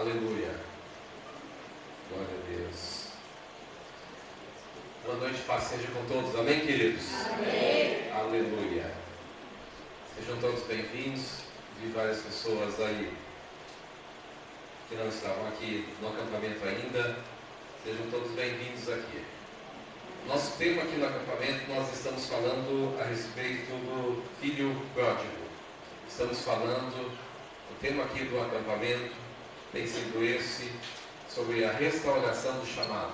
Aleluia. Glória a Deus. Boa noite, paz seja com todos. Amém, queridos? Amém. Aleluia. Sejam todos bem-vindos. Vi várias pessoas aí que não estavam aqui no acampamento ainda. Sejam todos bem-vindos aqui. Nosso tema aqui no acampamento, nós estamos falando a respeito do filho pródigo. Estamos falando, o tema aqui do acampamento tem sido esse, sobre a restauração do chamado.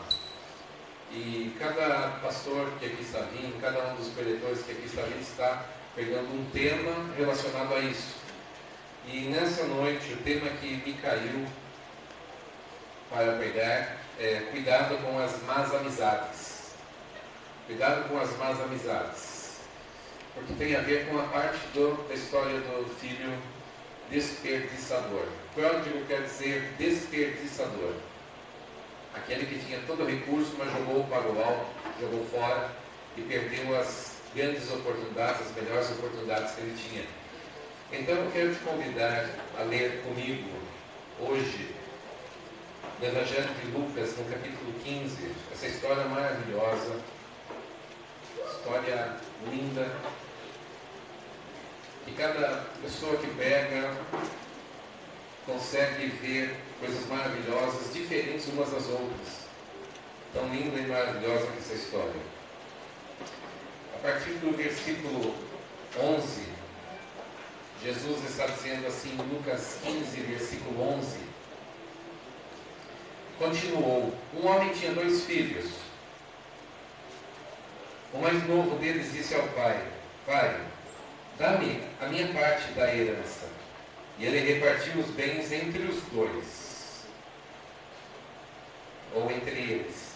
E cada pastor que aqui está vindo, cada um dos preletores que aqui está vindo, está pegando um tema relacionado a isso. E nessa noite, o tema que me caiu para pregar é cuidado com as más amizades. Cuidado com as más amizades. Porque tem a ver com a parte da história do filho desperdiçador. Pródigo quer dizer desperdiçador. Aquele que tinha todo o recurso, mas jogou para o alto, jogou fora e perdeu as grandes oportunidades, as melhores oportunidades que ele tinha. Então eu quero te convidar a ler comigo hoje no Evangelho de Lucas, no capítulo 15, essa história maravilhosa, história linda, que cada pessoa que pega consegue ver coisas maravilhosas, diferentes umas das outras. Tão linda e maravilhosa que essa história. A partir do versículo 11, Jesus está dizendo assim, em Lucas 15, versículo 11, continuou: um homem tinha 2 filhos. O mais novo deles disse ao pai: Pai, dá-me a minha parte da herança. E ele repartiu os bens entre os 2, ou entre eles.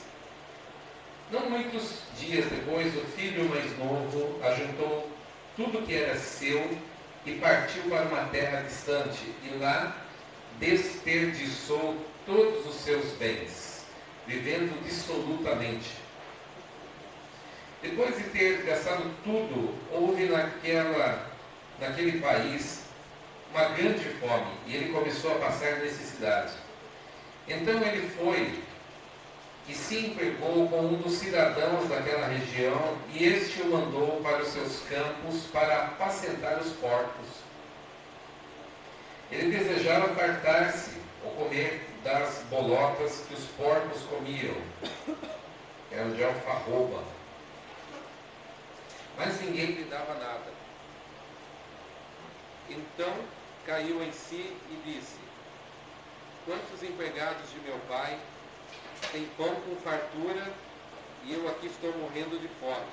Não muitos dias depois, o filho mais novo ajuntou tudo que era seu e partiu para uma terra distante, e lá desperdiçou todos os seus bens, vivendo dissolutamente. Depois de ter gastado tudo, houve naquele país uma grande fome, e ele começou a passar necessidade. Então ele foi e se empregou com um dos cidadãos daquela região, e este o mandou para os seus campos para apacentar os porcos. Ele desejava fartar-se ou comer das bolotas que os porcos comiam, eram de alfarroba, mas ninguém lhe dava nada. Então caiu em si e disse: quantos empregados de meu pai têm pão com fartura e eu aqui estou morrendo de fome?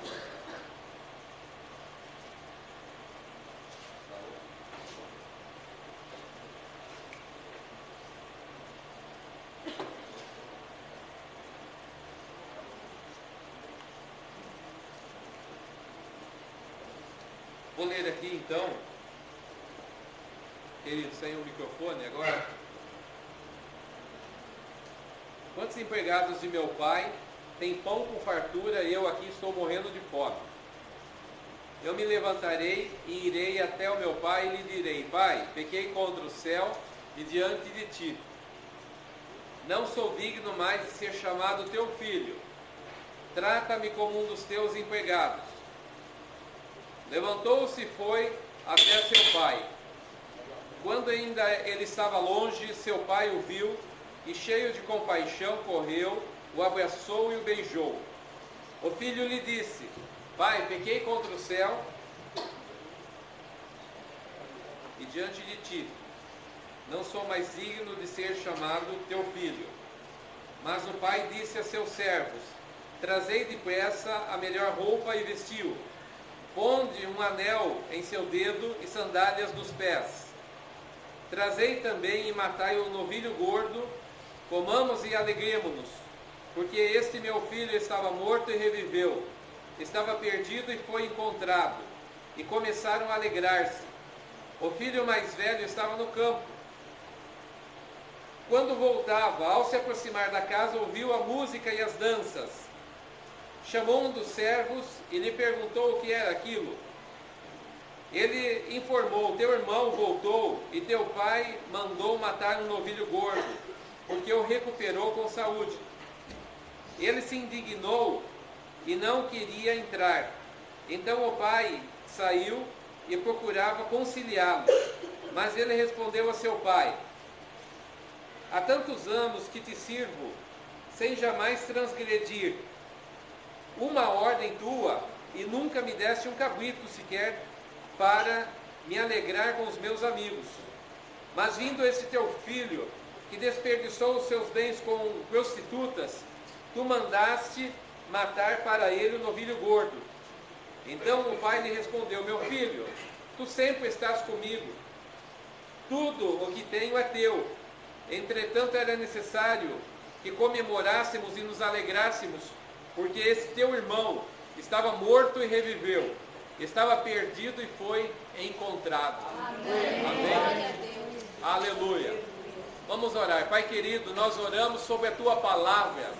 Vou ler aqui então, querido, sem o microfone agora. Quantos empregados de meu pai têm pão com fartura e eu aqui estou morrendo de fome? Eu me levantarei e irei até o meu pai e lhe direi: Pai, pequei contra o céu e diante de ti. Não sou digno mais de ser chamado teu filho. Trata-me como um dos teus empregados. Levantou-se e foi até seu pai. Quando ainda ele estava longe, seu pai o viu e, cheio de compaixão, correu, o abraçou e o beijou. O filho lhe disse: Pai, pequei contra o céu e diante de ti. Não sou mais digno de ser chamado teu filho. Mas o pai disse a seus servos: Trazei depressa a melhor roupa e vestiu. Ponde um anel em seu dedo e sandálias nos pés. Trazei também e matai o novilho gordo, comamos e alegremo-nos, porque este meu filho estava morto e reviveu, estava perdido e foi encontrado. E começaram a alegrar-se. O filho mais velho estava no campo. Quando voltava, ao se aproximar da casa, ouviu a música e as danças. Chamou um dos servos e lhe perguntou o que era aquilo. Ele informou: teu irmão voltou e teu pai mandou matar um novilho gordo porque o recuperou com saúde. Ele se indignou e não queria entrar. Então o pai saiu e procurava conciliá-lo. Mas ele respondeu a seu pai: há tantos anos que te sirvo, sem jamais transgredir uma ordem tua, e nunca me deste um cabrito sequer para me alegrar com os meus amigos. Mas vindo esse teu filho, que desperdiçou os seus bens com prostitutas, tu mandaste matar para ele o novilho gordo. Então o pai lhe respondeu: meu filho, tu sempre estás comigo, tudo o que tenho é teu. Entretanto era necessário que comemorássemos e nos alegrássemos, porque esse teu irmão estava morto e reviveu, estava perdido e foi encontrado. Amém. Amém. Aleluia. Vamos orar. Pai querido, nós oramos sobre a tua palavra,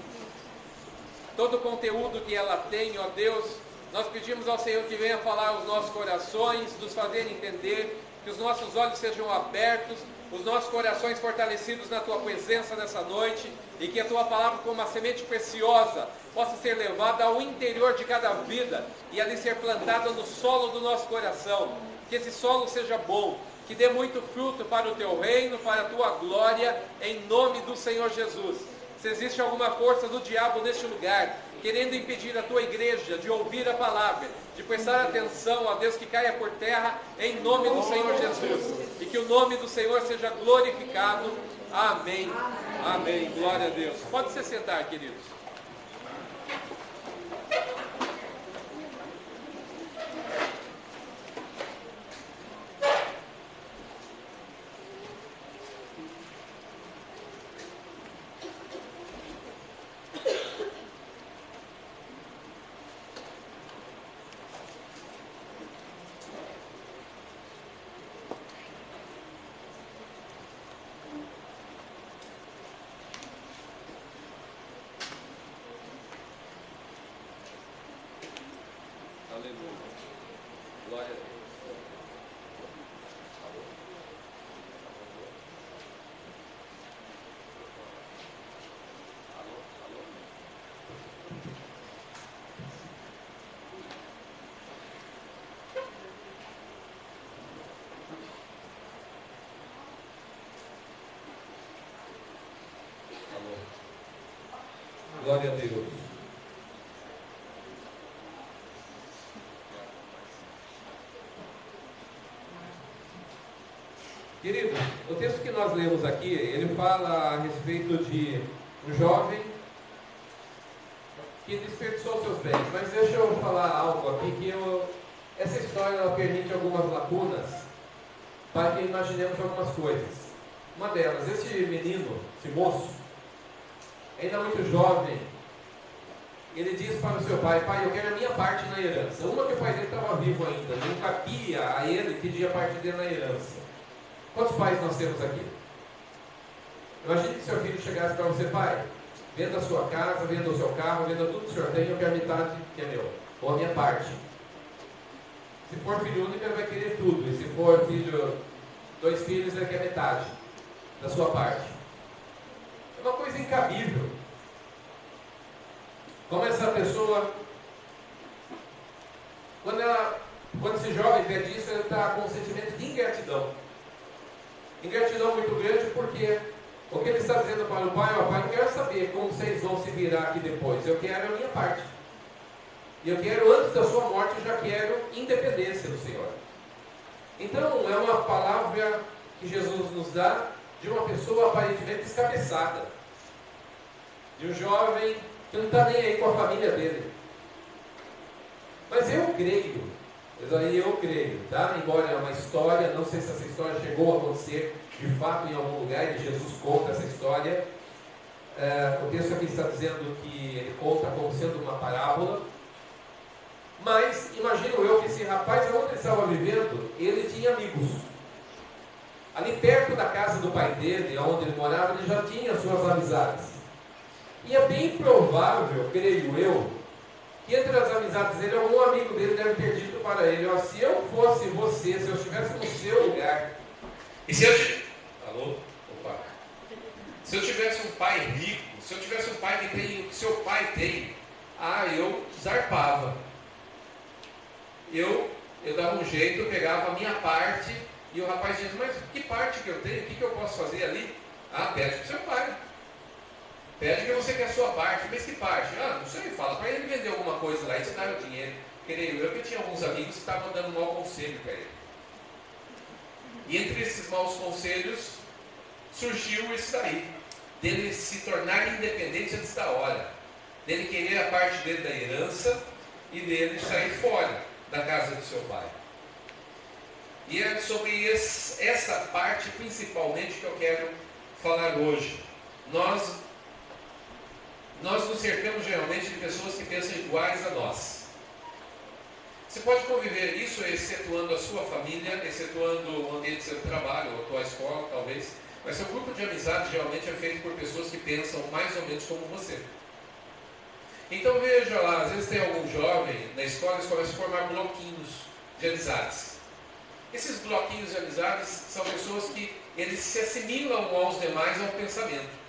todo o conteúdo que ela tem, ó Deus. Nós pedimos ao Senhor que venha falar aos nossos corações, nos fazer entender, que os nossos olhos sejam abertos, os nossos corações fortalecidos na tua presença nessa noite, e que a tua palavra, como uma semente preciosa, possa ser levada ao interior de cada vida e ali ser plantada no solo do nosso coração. Que esse solo seja bom, que dê muito fruto para o teu reino, para a tua glória, em nome do Senhor Jesus. Se existe alguma força do diabo neste lugar, querendo impedir a tua igreja de ouvir a palavra, de prestar atenção a Deus, que caia por terra, em nome do Senhor Jesus, e que o nome do Senhor seja glorificado. Amém. Amém. Glória a Deus. Pode se sentar, queridos. Glória a Deus. Glória a Deus. Querido, o texto que nós lemos aqui, ele fala a respeito de um jovem que desperdiçou seus bens. Mas deixa eu falar algo aqui, que essa história ela permite algumas lacunas para que imaginemos algumas coisas. Uma delas, esse menino, esse moço, ainda muito jovem, ele diz para o seu pai: pai, eu quero a minha parte na herança. Uma que o pai dele estava vivo ainda, não cabia a ele pedir a parte dele na herança. Quantos pais nós temos aqui? Imagine que seu filho chegasse para você: pai, venda a sua casa, venda o seu carro, venda tudo que o senhor tem, eu quero a metade que é meu, ou a minha parte. Se for filho único, ele vai querer tudo, e se for filho, 2 filhos, ele quer metade da sua parte. É uma coisa incabível. Como essa pessoa, quando esse jovem pede isso, ele está com um sentimento de ingratidão. Ingratidão muito grande, porque o que ele está dizendo para o pai: ó pai, eu quero saber como vocês vão se virar aqui depois, eu quero a minha parte. E eu quero, antes da sua morte, eu já quero independência do Senhor. Então, é uma palavra que Jesus nos dá de uma pessoa aparentemente descabeçada, de um jovem que não está nem aí com a família dele. Mas eu creio, tá? Embora é uma história, não sei se essa história chegou a acontecer de fato em algum lugar, e Jesus conta essa história. O texto aqui está dizendo que ele conta como sendo uma parábola. Mas imagino eu que esse rapaz, onde ele estava vivendo, ele tinha amigos. Ali perto da casa do pai dele, onde ele morava, ele já tinha suas amizades. E é bem provável, creio eu, que entre as amizades dele, algum amigo dele deve ter dito para ele: ó, se eu fosse você, se eu estivesse no seu lugar, e se eu... Alô? Opa. Se eu tivesse pai rico, se eu tivesse um pai que tem o que seu pai tem, eu zarpava. Eu dava um jeito, eu pegava a minha parte, e o rapaz dizia, mas que parte que eu tenho? O que eu posso fazer ali? Pede para o seu pai. Pede que você quer a sua parte. Mas que parte? Não sei, fala para ele vender alguma coisa lá e te dar o dinheiro. Creio eu que tinha alguns amigos que estavam dando um mau conselho para ele. E entre esses maus conselhos, surgiu isso daí. Dele se tornar independente antes da hora. Dele querer a parte dele da herança e dele sair fora da casa do seu pai. E é sobre essa parte principalmente que eu quero falar hoje. Nós nos cercamos geralmente de pessoas que pensam iguais a nós. Você pode conviver isso excetuando a sua família, excetuando o ambiente do seu trabalho, ou a tua escola talvez, mas seu grupo de amizade geralmente é feito por pessoas que pensam mais ou menos como você. Então veja lá, às vezes tem algum jovem na escola, eles começam a formar bloquinhos de amizades. Esses bloquinhos de amizades são pessoas que eles se assimilam aos demais ao pensamento.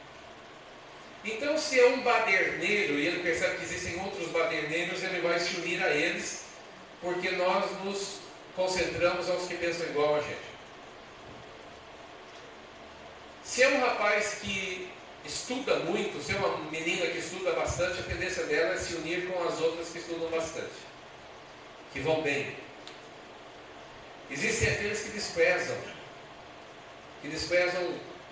Então, se é um baderneiro e ele percebe que existem outros baderneiros, ele vai se unir a eles, porque nós nos concentramos aos que pensam igual a gente. Se é um rapaz que estuda muito, se é uma menina que estuda bastante, a tendência dela é se unir com as outras que estudam bastante, que vão bem. Existem aqueles que desprezam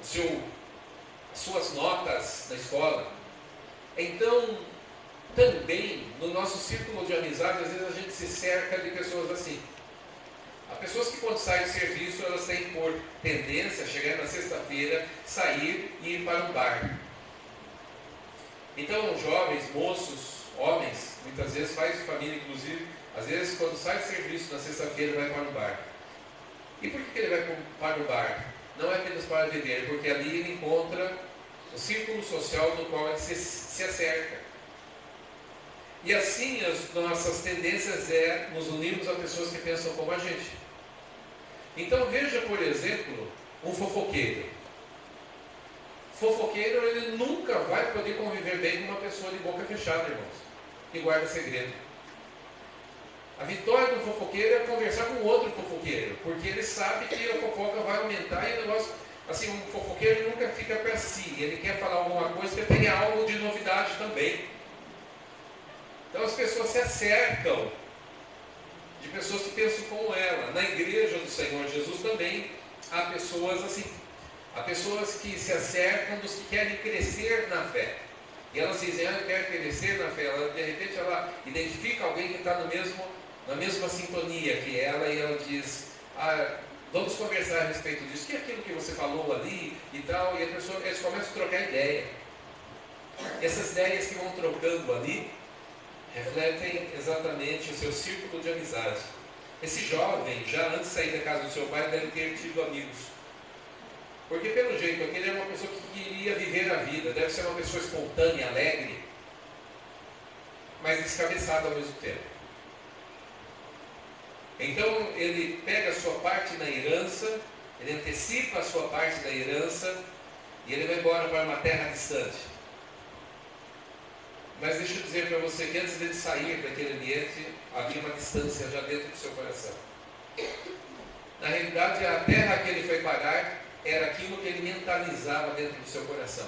as suas notas na escola. Então, também, no nosso círculo de amizade, às vezes a gente se cerca de pessoas assim. Há pessoas que quando saem do serviço, elas têm por tendência, chegar na sexta-feira, sair e ir para um bar. Então, jovens, moços, homens, muitas vezes pais de família, inclusive, às vezes quando sai do serviço na sexta-feira, vai para um bar. E por que ele vai para o bar? Não é apenas para beber, porque ali ele encontra o círculo social no qual ele se acerca. E assim as nossas tendências é nos unirmos a pessoas que pensam como a gente. Então veja, por exemplo, um fofoqueiro. Fofoqueiro, ele nunca vai poder conviver bem com uma pessoa de boca fechada, irmãos, que guarda segredo. A vitória do fofoqueiro é conversar com outro fofoqueiro, porque ele sabe que a fofoca vai aumentar e o negócio, assim, um fofoqueiro nunca fica para si, ele quer falar alguma coisa que tenha algo de novidade também. Então as pessoas se acercam de pessoas que pensam como ela. Na igreja do Senhor Jesus também há pessoas assim, há pessoas que se acercam dos que querem crescer na fé. E elas dizem, eu quero crescer na fé. De repente ela identifica alguém que está na mesma sintonia que ela, e ela diz, vamos conversar a respeito disso, que é aquilo que você falou ali e tal, e eles começam a trocar ideia. Essas ideias que vão trocando ali refletem exatamente o seu círculo de amizade. Esse jovem, já antes de sair da casa do seu pai, deve ter tido amigos. Porque pelo jeito, aquele é uma pessoa que queria viver a vida, deve ser uma pessoa espontânea, alegre, mas descabeçada ao mesmo tempo. Então ele pega a sua parte na herança, ele antecipa a sua parte da herança e ele vai embora para uma terra distante. Mas deixa eu dizer para você que antes dele sair daquele ambiente, havia uma distância já dentro do seu coração. Na realidade, a terra que ele foi parar era aquilo que ele mentalizava dentro do seu coração.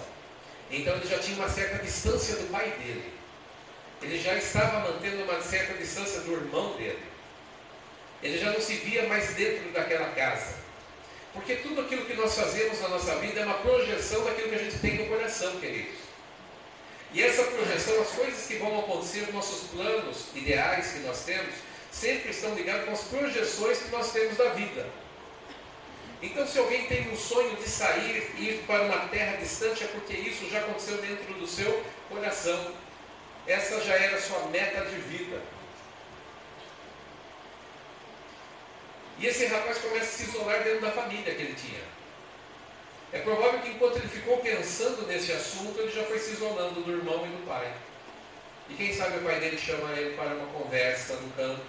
Então ele já tinha uma certa distância do pai dele. Ele já estava mantendo uma certa distância do irmão dele. Ele já não se via mais dentro daquela casa. Porque tudo aquilo que nós fazemos na nossa vida é uma projeção daquilo que a gente tem no coração, queridos. E essa projeção, as coisas que vão acontecer, os nossos planos ideais que nós temos, sempre estão ligados com as projeções que nós temos da vida. Então, se alguém tem um sonho de sair e ir para uma terra distante, é porque isso já aconteceu dentro do seu coração. Essa já era a sua meta de vida. E esse rapaz começa a se isolar dentro da família que ele tinha. É provável que enquanto ele ficou pensando nesse assunto, ele já foi se isolando do irmão e do pai. E quem sabe o pai dele chama ele para uma conversa no canto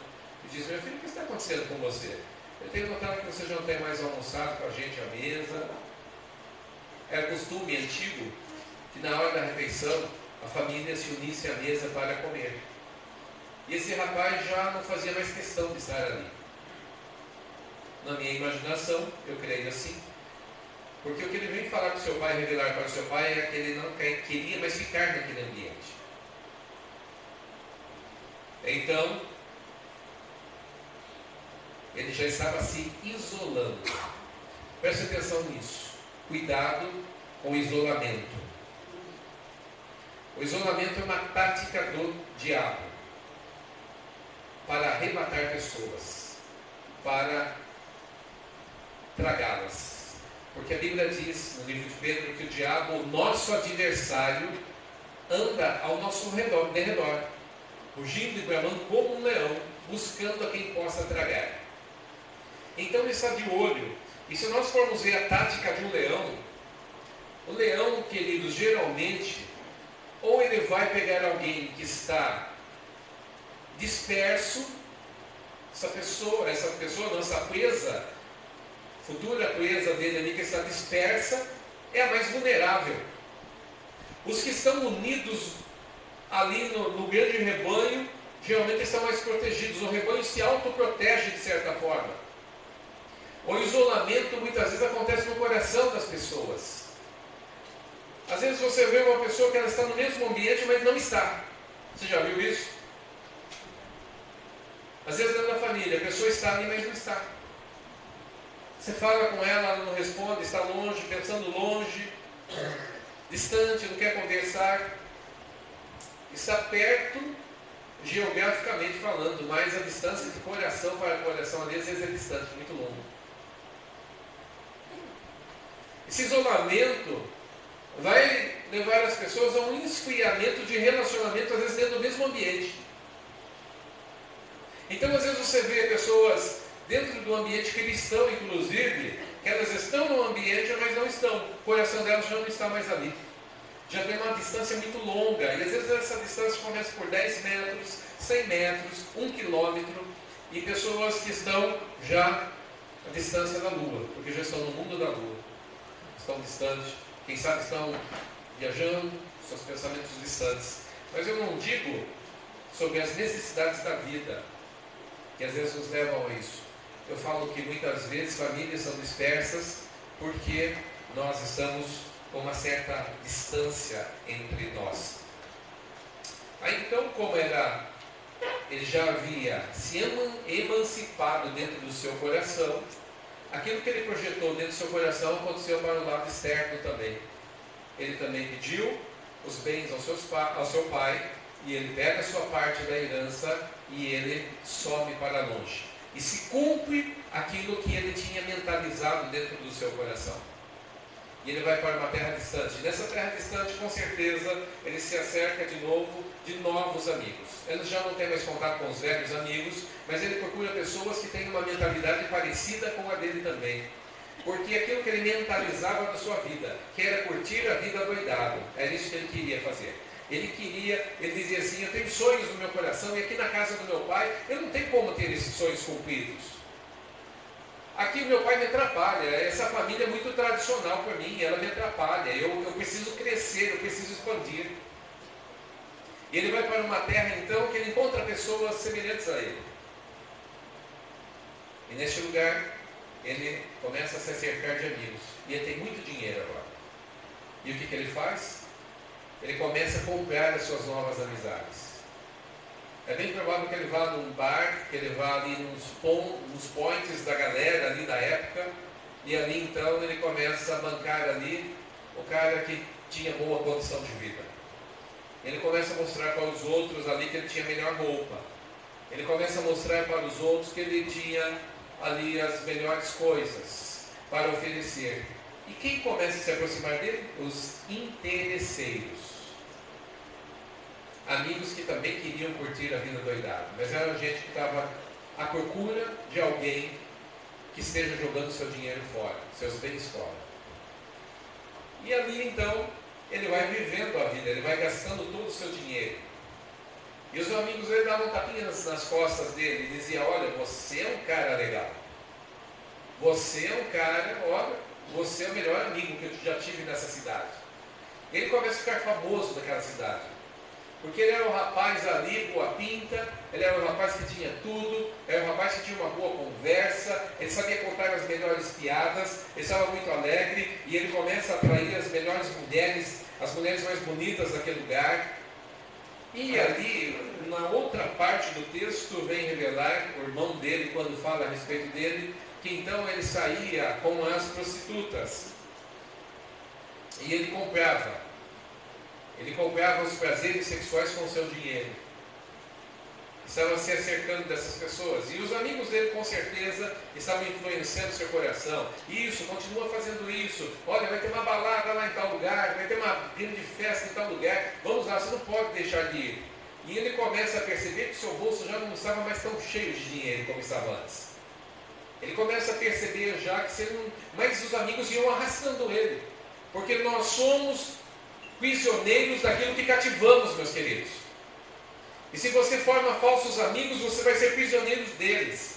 e diz, meu filho, o que está acontecendo com você? Eu tenho notado que você já não tem mais almoçado com a gente à mesa. Era costume antigo que na hora da refeição a família se unisse à mesa para comer. E esse rapaz já não fazia mais questão de estar ali. Na minha imaginação, eu creio assim, porque o que ele vem falar para o seu pai, revelar para o seu pai, é que ele não queria mais ficar naquele ambiente. Então, ele já estava se isolando. Preste atenção nisso. Cuidado com o isolamento. O isolamento é uma tática do diabo para arrebatar pessoas, para tragá-las. Porque a Bíblia diz, no livro de Pedro, que o diabo, o nosso adversário, anda ao nosso derredor, rugindo e bramando como um leão, buscando a quem possa tragar. Então ele está de olho. E se nós formos ver a tática de um leão, o leão, queridos, geralmente, ou ele vai pegar alguém que está disperso, essa nossa presa, futura presa dele ali que está dispersa, é a mais vulnerável. Os que estão unidos ali no grande rebanho, geralmente estão mais protegidos. O rebanho se autoprotege de certa forma. O isolamento muitas vezes acontece no coração das pessoas. Às vezes você vê uma pessoa que ela está no mesmo ambiente, mas não está. Você já viu isso? Às vezes dentro da família, a pessoa está ali, mas não está. Você fala com ela, ela não responde, está longe, pensando longe, distante, não quer conversar. Está perto, geograficamente falando, mas a distância de coração para coração, às vezes é distante, muito longo. Esse isolamento vai levar as pessoas a um esfriamento de relacionamento, às vezes dentro do mesmo ambiente. Então, às vezes você vê pessoas dentro do ambiente cristão, inclusive, que elas estão no ambiente, mas não estão. O coração delas já não está mais ali. Já tem uma distância muito longa. E às vezes essa distância começa por 10 metros, 100 metros, 1 quilômetro. E pessoas que estão já à distância da Lua, porque já estão no mundo da Lua. Estão distantes. Quem sabe estão viajando, seus pensamentos distantes. Mas eu não digo sobre as necessidades da vida, que às vezes nos levam a isso. Eu falo que muitas vezes famílias são dispersas porque nós estamos com uma certa distância entre nós. Aí então, como ele já havia se emancipado dentro do seu coração, aquilo que ele projetou dentro do seu coração aconteceu para o lado externo também. Ele também pediu os bens ao seu pai, e ele pega a sua parte da herança e ele some para longe. E se cumpre aquilo que ele tinha mentalizado dentro do seu coração. E ele vai para uma terra distante. Nessa terra distante, com certeza, ele se acerca de novo de novos amigos. Ele já não tem mais contato com os velhos amigos, mas ele procura pessoas que têm uma mentalidade parecida com a dele também. Porque aquilo que ele mentalizava da sua vida, que era curtir a vida doidado, era isso que ele queria fazer. Ele dizia assim, eu tenho sonhos no meu coração, e aqui na casa do meu pai, eu não tenho como ter esses sonhos cumpridos. Aqui meu pai me atrapalha, essa família é muito tradicional para mim, ela me atrapalha, eu preciso crescer, eu preciso expandir. E ele vai para uma terra então que ele encontra pessoas semelhantes a ele. E neste lugar, ele começa a se cercar de amigos, e ele tem muito dinheiro agora. E o que ele faz? Ele começa a comprar as suas novas amizades. É bem provável que ele vá num bar, que ele vá ali nos points da galera ali da época, e ali então ele começa a bancar ali o cara que tinha boa condição de vida. Ele começa a mostrar para os outros ali que ele tinha melhor roupa. Ele começa a mostrar para os outros que ele tinha ali as melhores coisas para oferecer. E quem começa a se aproximar dele? Os interesseiros. Amigos que também queriam curtir a vida doidada, mas era gente que estava à procura de alguém que esteja jogando seu dinheiro fora, seus bens fora. E ali então, ele vai vivendo a vida, ele vai gastando todo o seu dinheiro. E os amigos dele davam tapinhas nas costas dele e diziam, olha, você é um cara legal. Você é um cara, olha, você é o melhor amigo que eu já tive nessa cidade. Ele começa a ficar famoso naquela cidade. Porque ele era um rapaz ali, boa pinta, ele era um rapaz que tinha tudo, era um rapaz que tinha uma boa conversa, ele sabia contar as melhores piadas, ele estava muito alegre, e ele começa a atrair as melhores mulheres, as mulheres mais bonitas daquele lugar. E ali, na outra parte do texto, vem revelar o irmão dele, quando fala a respeito dele, que então ele saía com as prostitutas. E ele comprava os prazeres sexuais com o seu dinheiro. Estava se acercando dessas pessoas. E os amigos dele, com certeza, estavam influenciando seu coração. Isso, continua fazendo isso. Olha, vai ter uma balada lá em tal lugar, vai ter uma grande festa em tal lugar. Vamos lá, você não pode deixar de ir. E ele começa a perceber que seu bolso já não estava mais tão cheio de dinheiro como estava antes. Ele começa a perceber já que mas os amigos iam arrastando ele. Porque nós somos prisioneiros daquilo que cativamos, meus queridos. E se você forma falsos amigos, você vai ser prisioneiro deles.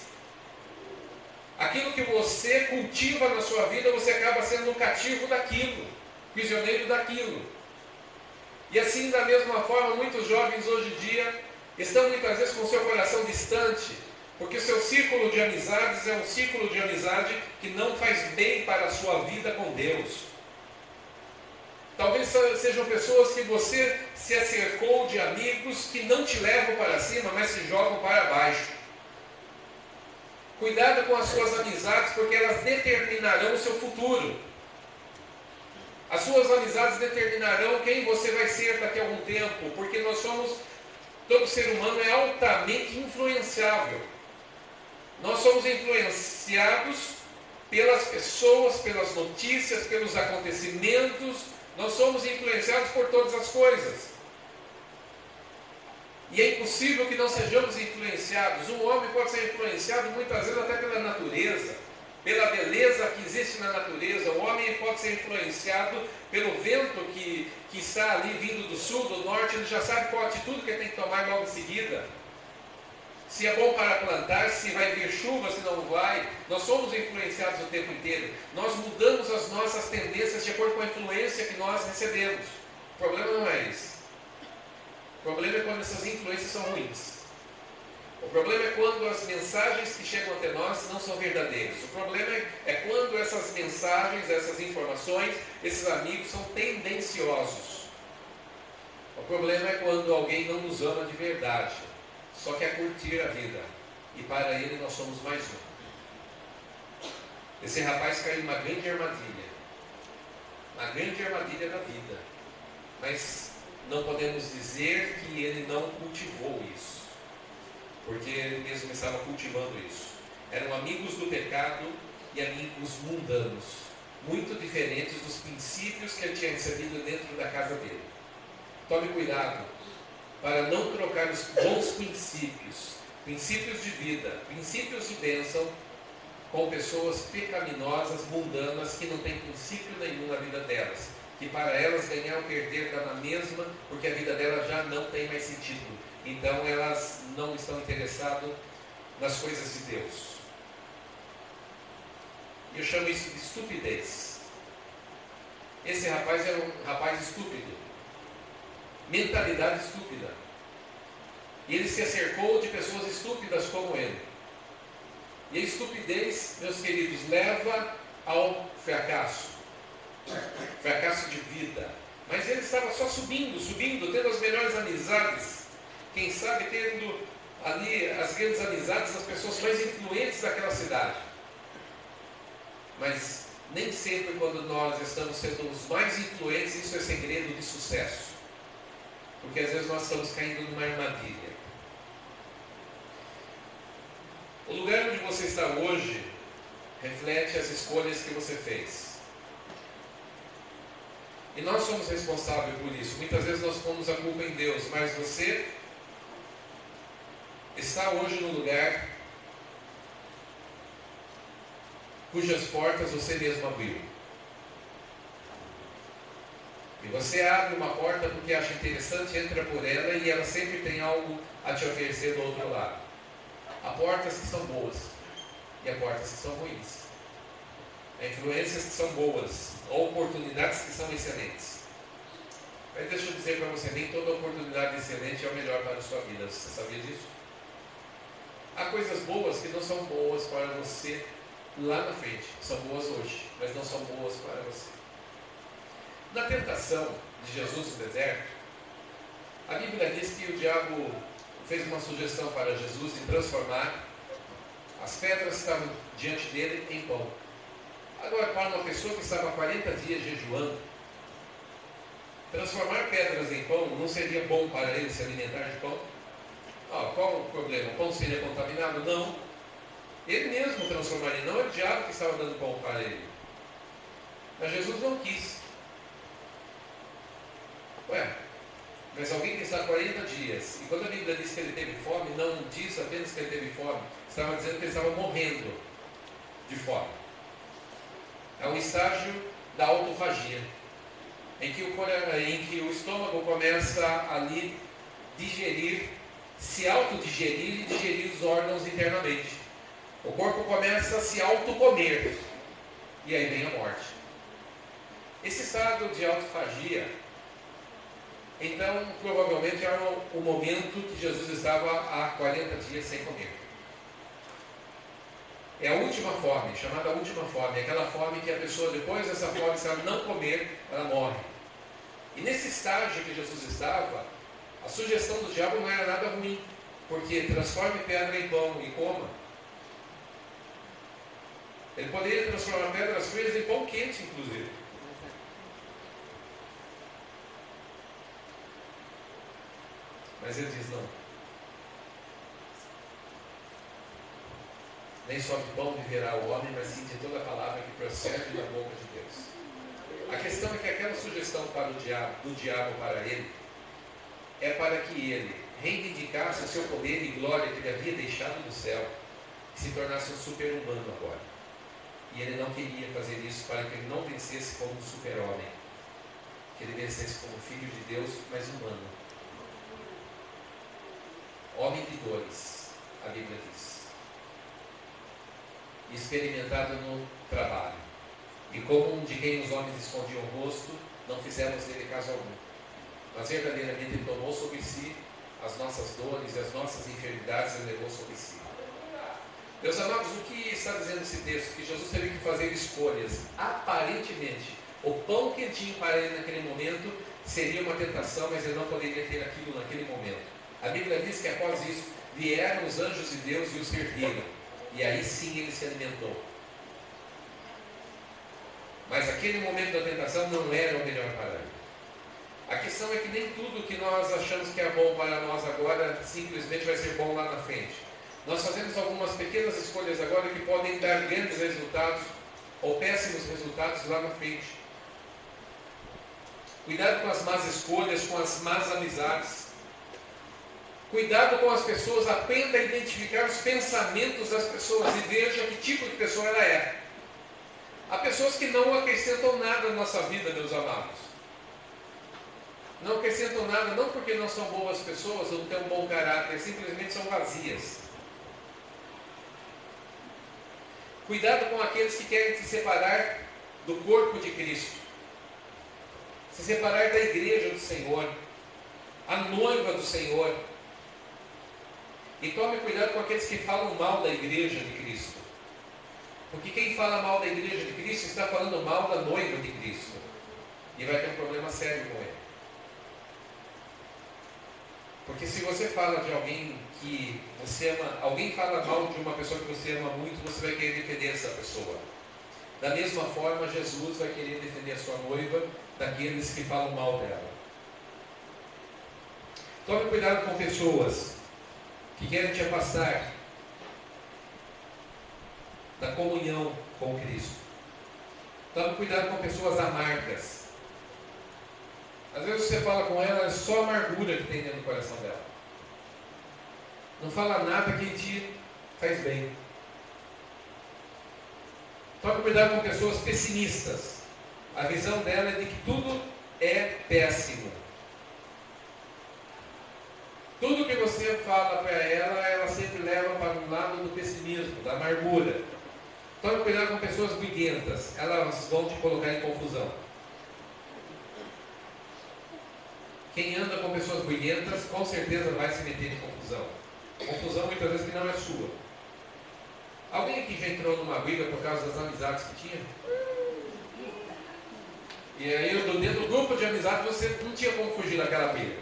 Aquilo que você cultiva na sua vida, você acaba sendo cativo daquilo, prisioneiro daquilo. E assim, da mesma forma, muitos jovens hoje em dia estão muitas vezes com o seu coração distante, porque o seu círculo de amizades é um círculo de amizade que não faz bem para a sua vida com Deus. Talvez sejam pessoas que você se acercou de amigos que não te levam para cima, mas te jogam para baixo. Cuidado com as suas amizades, porque elas determinarão o seu futuro. As suas amizades determinarão quem você vai ser daqui a algum tempo, porque todo ser humano é altamente influenciável. Nós somos influenciados pelas pessoas, pelas notícias, pelos acontecimentos. Nós somos influenciados por todas as coisas. E é impossível que não sejamos influenciados. Um homem pode ser influenciado muitas vezes até pela natureza, pela beleza que existe na natureza. O homem pode ser influenciado pelo vento que está ali vindo do sul, do norte. Ele já sabe qual atitude que ele tem que tomar logo em seguida. Se é bom para plantar, se vai vir chuva, se não vai. Nós somos influenciados o tempo inteiro. Nós mudamos as nossas tendências de acordo com a influência que nós recebemos. O problema não é esse. O problema é quando essas influências são ruins. O problema é quando as mensagens que chegam até nós não são verdadeiras. O problema é quando essas mensagens, essas informações, esses amigos são tendenciosos. O problema é quando alguém não nos ama de verdade, só quer curtir a vida. E para ele nós somos mais um. Esse rapaz caiu numa grande armadilha. Uma grande armadilha da vida. Mas não podemos dizer que ele não cultivou isso. Porque ele mesmo estava cultivando isso. Eram amigos do pecado e amigos mundanos. Muito diferentes dos princípios que ele tinha recebido dentro da casa dele. Tome cuidado para não trocar os bons princípios, princípios de vida, princípios de bênção, com pessoas pecaminosas, mundanas, que não têm princípio nenhum na vida delas. Que para elas ganhar ou perder dá na mesma, porque a vida delas já não tem mais sentido. Então elas não estão interessadas nas coisas de Deus. Eu chamo isso de estupidez. Esse rapaz era um rapaz estúpido. Mentalidade estúpida. E ele se acercou de pessoas estúpidas como ele. E a estupidez, meus queridos, leva ao fracasso. Fracasso de vida. Mas ele estava só subindo, tendo as melhores amizades. Quem sabe tendo ali as grandes amizades das pessoas mais influentes daquela cidade. Mas nem sempre quando nós estamos sendo os mais influentes, isso é segredo de sucesso. Porque às vezes nós estamos caindo numa armadilha. O lugar onde você está hoje reflete as escolhas que você fez. E nós somos responsáveis por isso. Muitas vezes nós pomos a culpa em Deus, mas você está hoje no lugar cujas portas você mesmo abriu. E você abre uma porta porque acha interessante, entra por ela e ela sempre tem algo a te oferecer do outro lado. Há portas que são boas e há portas que são ruins. Há influências que são boas, há oportunidades que são excelentes. Mas deixa eu dizer para você, nem toda oportunidade excelente é o melhor para a sua vida. Você sabia disso? Há coisas boas que não são boas para você lá na frente. São boas hoje, mas não são boas para você. Na tentação de Jesus no deserto, a Bíblia diz que o diabo fez uma sugestão para Jesus de transformar as pedras que estavam diante dele em pão. Agora, para uma pessoa que estava há 40 dias jejuando, transformar pedras em pão não seria bom para ele se alimentar de pão? Qual o problema? O pão seria contaminado? Não. Ele mesmo transformaria, não é o diabo que estava dando pão para ele. Mas Jesus não quis. Mas alguém que está há 40 dias, e quando a Bíblia diz que ele teve fome, não diz apenas que ele teve fome, estava dizendo que ele estava morrendo de fome. É um estágio da autofagia, em que o estômago começa ali digerir, se autodigerir e digerir os órgãos internamente. O corpo começa a se autocomer, e aí vem a morte. Esse estado de autofagia, então, provavelmente era o momento que Jesus estava há 40 dias sem comer. É a última fome, chamada última fome, aquela fome que a pessoa, depois dessa fome, se ela não comer, ela morre. E nesse estágio que Jesus estava, a sugestão do diabo não era nada ruim, porque transforme pedra em pão e coma. Ele poderia transformar pedras frias em pão quente, inclusive. Mas ele diz não. Nem só de pão viverá o homem, mas sim de toda a palavra que procede da boca de Deus. A questão é que aquela sugestão do diabo para ele, é para que ele reivindicasse o seu poder e glória que ele havia deixado do céu, e se tornasse um super-humano agora. E ele não queria fazer isso para que ele não vencesse como um super-homem, que ele vencesse como filho de Deus, mas humano. Homem de dores, a Bíblia diz. Experimentado no trabalho. E como um de quem os homens escondiam o rosto, não fizemos dele caso algum. Mas verdadeiramente ele tomou sobre si as nossas dores e as nossas enfermidades e levou sobre si. Meus amados, o que está dizendo esse texto? Que Jesus teve que fazer escolhas. Aparentemente, o pão que ele tinha para ele naquele momento seria uma tentação, mas ele não poderia ter aquilo naquele momento. A Bíblia diz que após isso, vieram os anjos de Deus e o serviram. E aí sim ele se alimentou. Mas aquele momento da tentação não era o melhor para ele. A questão é que nem tudo que nós achamos que é bom para nós agora, simplesmente vai ser bom lá na frente. Nós fazemos algumas pequenas escolhas agora que podem dar grandes resultados ou péssimos resultados lá na frente. Cuidado com as más escolhas, com as más amizades. Cuidado com as pessoas, aprenda a identificar os pensamentos das pessoas e veja que tipo de pessoa ela é. Há pessoas que não acrescentam nada na nossa vida, meus amados. Não acrescentam nada, não porque não são boas pessoas, não têm um bom caráter, simplesmente são vazias. Cuidado com aqueles que querem se separar do corpo de Cristo. Se separar da igreja do Senhor, a noiva do Senhor. E tome cuidado com aqueles que falam mal da igreja de Cristo. Porque quem fala mal da igreja de Cristo está falando mal da noiva de Cristo. E vai ter um problema sério com ele. Porque se você fala de alguém que você ama, alguém fala mal de uma pessoa que você ama muito, você vai querer defender essa pessoa. Da mesma forma, Jesus vai querer defender a sua noiva daqueles que falam mal dela. Tome cuidado com pessoas que querem te afastar da comunhão com Cristo. Tome cuidado com pessoas amargas. Às vezes você fala com ela, é só amargura que tem dentro do coração dela. Não fala nada que te faz bem. Tome cuidado com pessoas pessimistas. A visão dela é de que tudo é péssimo. Tudo que você fala para ela, ela sempre leva para um lado do pessimismo, da amargura. Tome cuidado com pessoas briguentas. Elas vão te colocar em confusão. Quem anda com pessoas briguentas, com certeza vai se meter em confusão. Confusão muitas vezes que não é sua. Alguém aqui já entrou numa briga por causa das amizades que tinha? E aí, dentro do grupo de amizade, você não tinha como fugir daquela briga.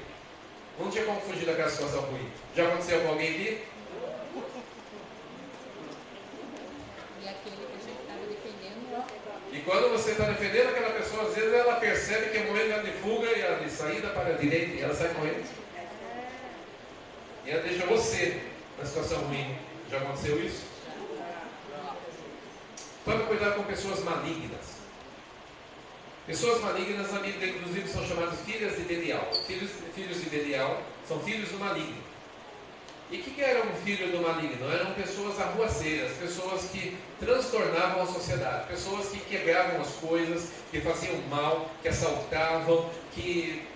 Não tinha como fugir daquela situação ruim. Já aconteceu com alguém aqui? E aquele que a gente estava defendendo. E quando você está defendendo aquela pessoa, às vezes ela percebe que é momento dela de fuga e ela de saída para a direita e ela sai correndo. E ela deixa você na situação ruim. Já aconteceu isso? Tome cuidado com pessoas malignas. Pessoas malignas na Bíblia, inclusive, são chamadas filhas de Belial. Filhos de Belial são filhos do maligno. E o que era um filho do maligno? Eram pessoas arruaceiras, pessoas que transtornavam a sociedade, pessoas que quebravam as coisas, que faziam mal, que assaltavam, que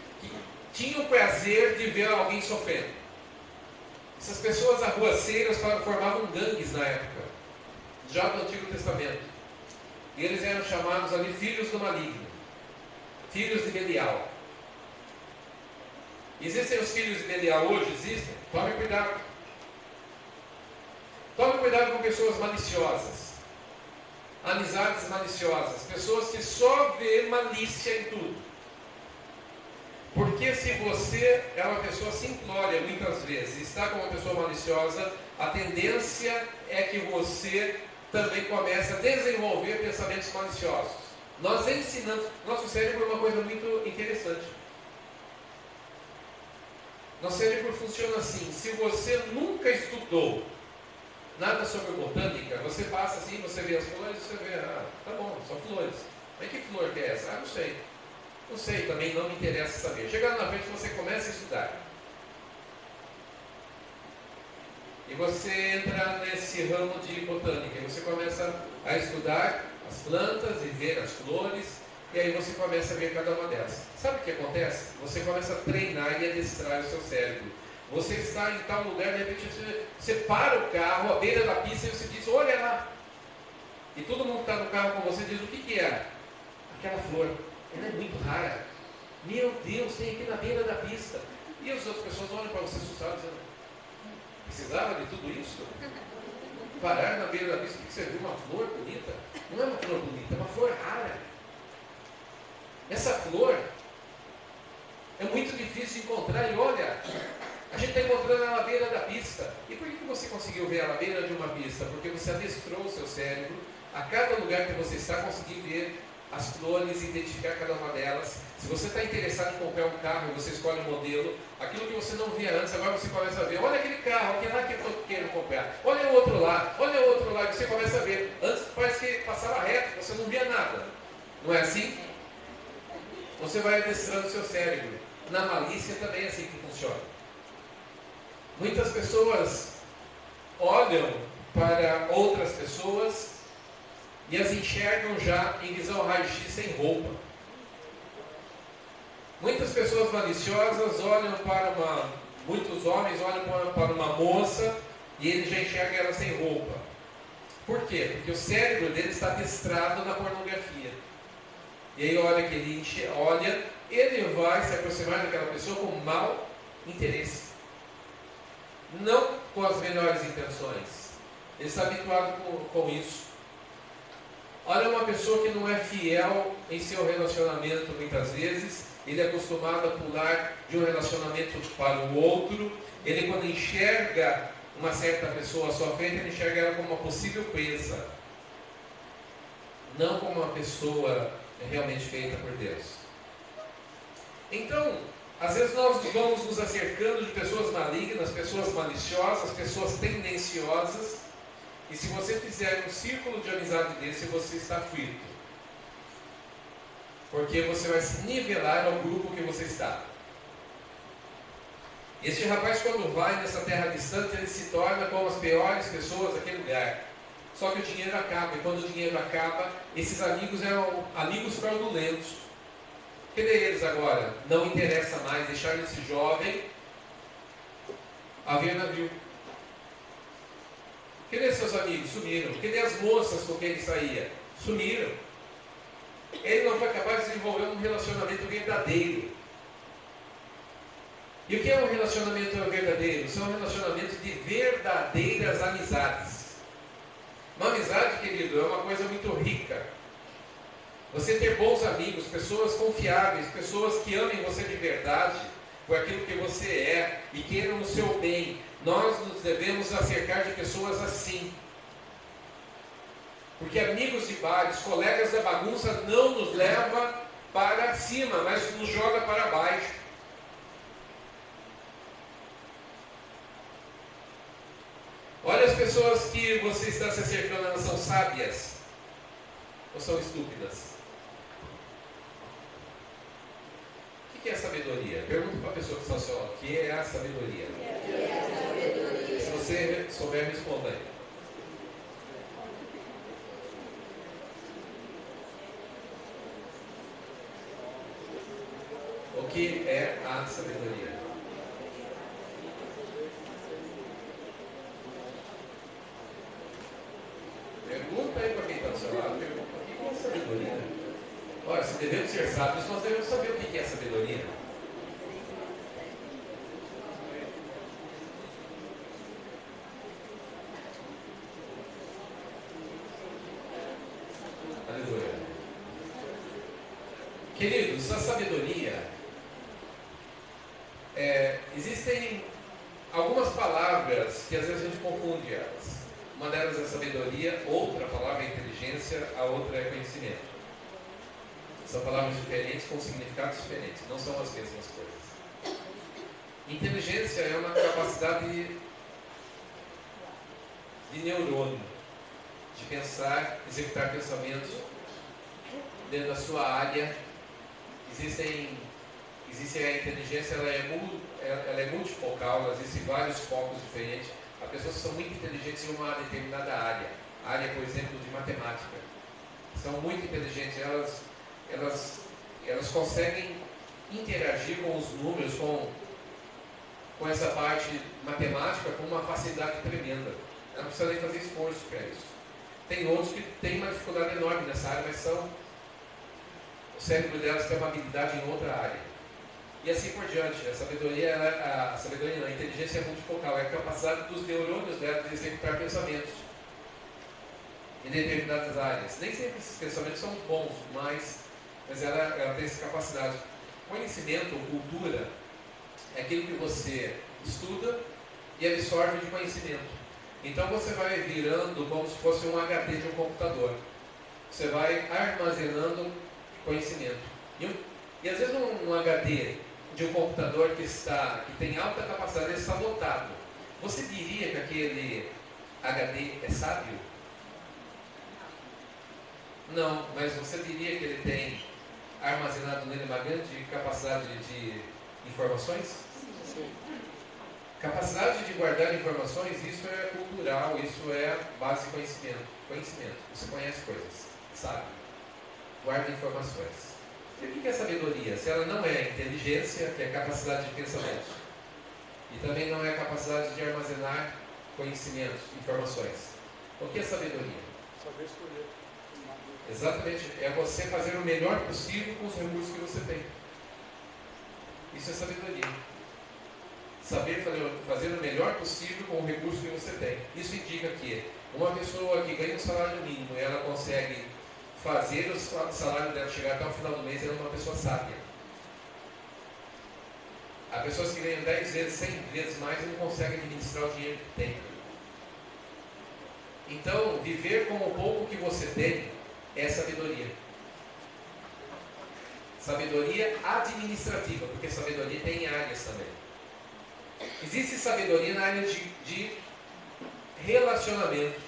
tinham o prazer de ver alguém sofrendo. Essas pessoas arruaceiras formavam gangues na época, já do Antigo Testamento. E eles eram chamados ali filhos do maligno. Filhos de Belial. Existem os filhos de Belial hoje? Existem? Tome cuidado. Tome cuidado com pessoas maliciosas. Amizades maliciosas. Pessoas que só vê malícia em tudo. Porque se você é uma pessoa simplória, muitas vezes, e está com uma pessoa maliciosa, a tendência é que você também comece a desenvolver pensamentos maliciosos. Nós ensinamos, nosso cérebro é uma coisa muito interessante. Nosso cérebro funciona assim: se você nunca estudou nada sobre botânica, você passa assim, você vê as flores, você vê, tá bom, são flores. Mas que flor que é essa? Não sei. Não sei, também não me interessa saber. Chegando na frente, você começa a estudar. E você entra nesse ramo de botânica. E você começa a estudar as plantas e ver as flores. E aí você começa a ver cada uma delas. Sabe o que acontece? Você começa a treinar e adestrar o seu cérebro. Você está em tal lugar, de repente você para o carro à beira da pista e você diz, olha lá. E todo mundo que está no carro com você diz, o que é? Aquela flor. Ela é muito rara. Meu Deus, tem aqui na beira da pista. E as outras pessoas olham para você assustadas, dizendo, precisava de tudo isso? Parar na beira da pista porque você viu uma flor bonita? Não é uma flor bonita, é uma flor rara. Essa flor é muito difícil de encontrar. E olha, a gente está encontrando ela à beira da pista. E por que você conseguiu ver ela à beira de uma pista? Porque você adestrou o seu cérebro a cada lugar que você está, conseguir ver as flores, identificar cada uma delas. Se você está interessado em comprar um carro e você escolhe um modelo, aquilo que você não via antes, agora você começa a ver, olha aquele carro, aquele lá que eu quero comprar, olha o outro lá, e você começa a ver. Antes parece que passava reto, você não via nada. Não é assim? Você vai adestrando o seu cérebro. Na malícia também é assim que funciona. Muitas pessoas olham para outras pessoas e as enxergam já em visão raio-x sem roupa. Muitas pessoas maliciosas olham para muitos homens olham para uma moça e ele já enxerga ela sem roupa. Por quê? Porque o cérebro dele está adestrado na pornografia. E aí, olha que ele vai se aproximar daquela pessoa com mau interesse. Não com as melhores intenções. Ele está habituado com isso. Olha uma pessoa que não é fiel em seu relacionamento muitas vezes. Ele é acostumado a pular de um relacionamento para o outro. Ele, quando enxerga uma certa pessoa à sua frente, ele enxerga ela como uma possível presa. Não como uma pessoa realmente feita por Deus. Então, às vezes nós vamos nos acercando de pessoas malignas, pessoas maliciosas, pessoas tendenciosas. E se você fizer um círculo de amizade desse, você está frito. Porque você vai se nivelar ao grupo que você está. Este rapaz, quando vai nessa terra distante, ele se torna como as piores pessoas daquele lugar. Só que o dinheiro acaba. E quando o dinheiro acaba, esses amigos eram amigos fraudulentos. Cadê eles agora? Não interessa mais deixar esse jovem a ver navio. Cadê seus amigos? Sumiram. Cadê as moças com quem ele saía? Sumiram. Ele não foi capaz de desenvolver um relacionamento verdadeiro. E o que é um relacionamento verdadeiro? São relacionamentos de verdadeiras amizades. Uma amizade, querido, é uma coisa muito rica. Você ter bons amigos, pessoas confiáveis, pessoas que amem você de verdade, por aquilo que você é e queiram o seu bem. Nós nos devemos acercar de pessoas assim. Porque amigos de bares, colegas da bagunça não nos leva para cima, mas nos joga para baixo. Olha as pessoas que você está se acercando, elas são sábias ou são estúpidas? O que é sabedoria? Pergunta para a pessoa que está ao seu lado, o que é a sabedoria? Se você souber, responda aí. O que é a sabedoria? Pergunta aí para quem está ao seu lado, pergunta, o que é sabedoria? Olha, se devemos ser sábios, nós devemos saber o que é sabedoria. Aleluia. Queridos, a sabedoria, existem algumas palavras que às vezes a gente confunde elas. Uma delas é sabedoria, outra palavra é inteligência, a outra é conhecimento. São palavras diferentes com significados diferentes, não são as mesmas coisas. Inteligência é uma capacidade de neurônio, de pensar, executar pensamentos dentro da sua área. Existe a inteligência, ela é multifocal, existem vários focos diferentes. Há pessoas que são muito inteligentes em uma determinada área. Área, por exemplo, de matemática. São muito inteligentes, elas conseguem interagir com os números, com essa parte matemática, com uma facilidade tremenda. Ela não precisa nem fazer esforço para isso. Tem outros que têm uma dificuldade enorme nessa área, mas o cérebro delas tem uma habilidade em outra área. E assim por diante. A inteligência é multifocal, é a capacidade dos neurônios dela de executar pensamentos em determinadas áreas. Nem sempre esses pensamentos são bons, mas ela tem essa capacidade. Conhecimento, cultura, é aquilo que você estuda e absorve de conhecimento. Então você vai virando como se fosse um HD de um computador. Você vai armazenando conhecimento. E às vezes um HD de um computador que tem alta capacidade, ele está lotado. Você diria que aquele HD é sábio? Não, mas você diria que ele tem armazenado nele uma grande capacidade de informações? Sim. Capacidade de guardar informações, isso é cultural, isso é base de conhecimento. Conhecimento, você conhece coisas, sabe? Guarda informações. E o que é sabedoria? Se ela não é inteligência, que é capacidade de pensamento, e também não é capacidade de armazenar conhecimentos, informações. O que é sabedoria? Saber escolher. Exatamente, é você fazer o melhor possível com os recursos que você tem. Isso é sabedoria. Saber fazer o melhor possível com o recurso que você tem. Isso indica que uma pessoa que ganha um salário mínimo e ela consegue fazer o salário dela chegar até o final do mês, ela é uma pessoa sábia. Há pessoas que ganham 10 vezes, 100 vezes mais e não conseguem administrar o dinheiro que tem. Então, viver com o pouco que você tem é sabedoria. Sabedoria administrativa, porque sabedoria tem áreas também. Existe sabedoria na área de relacionamento.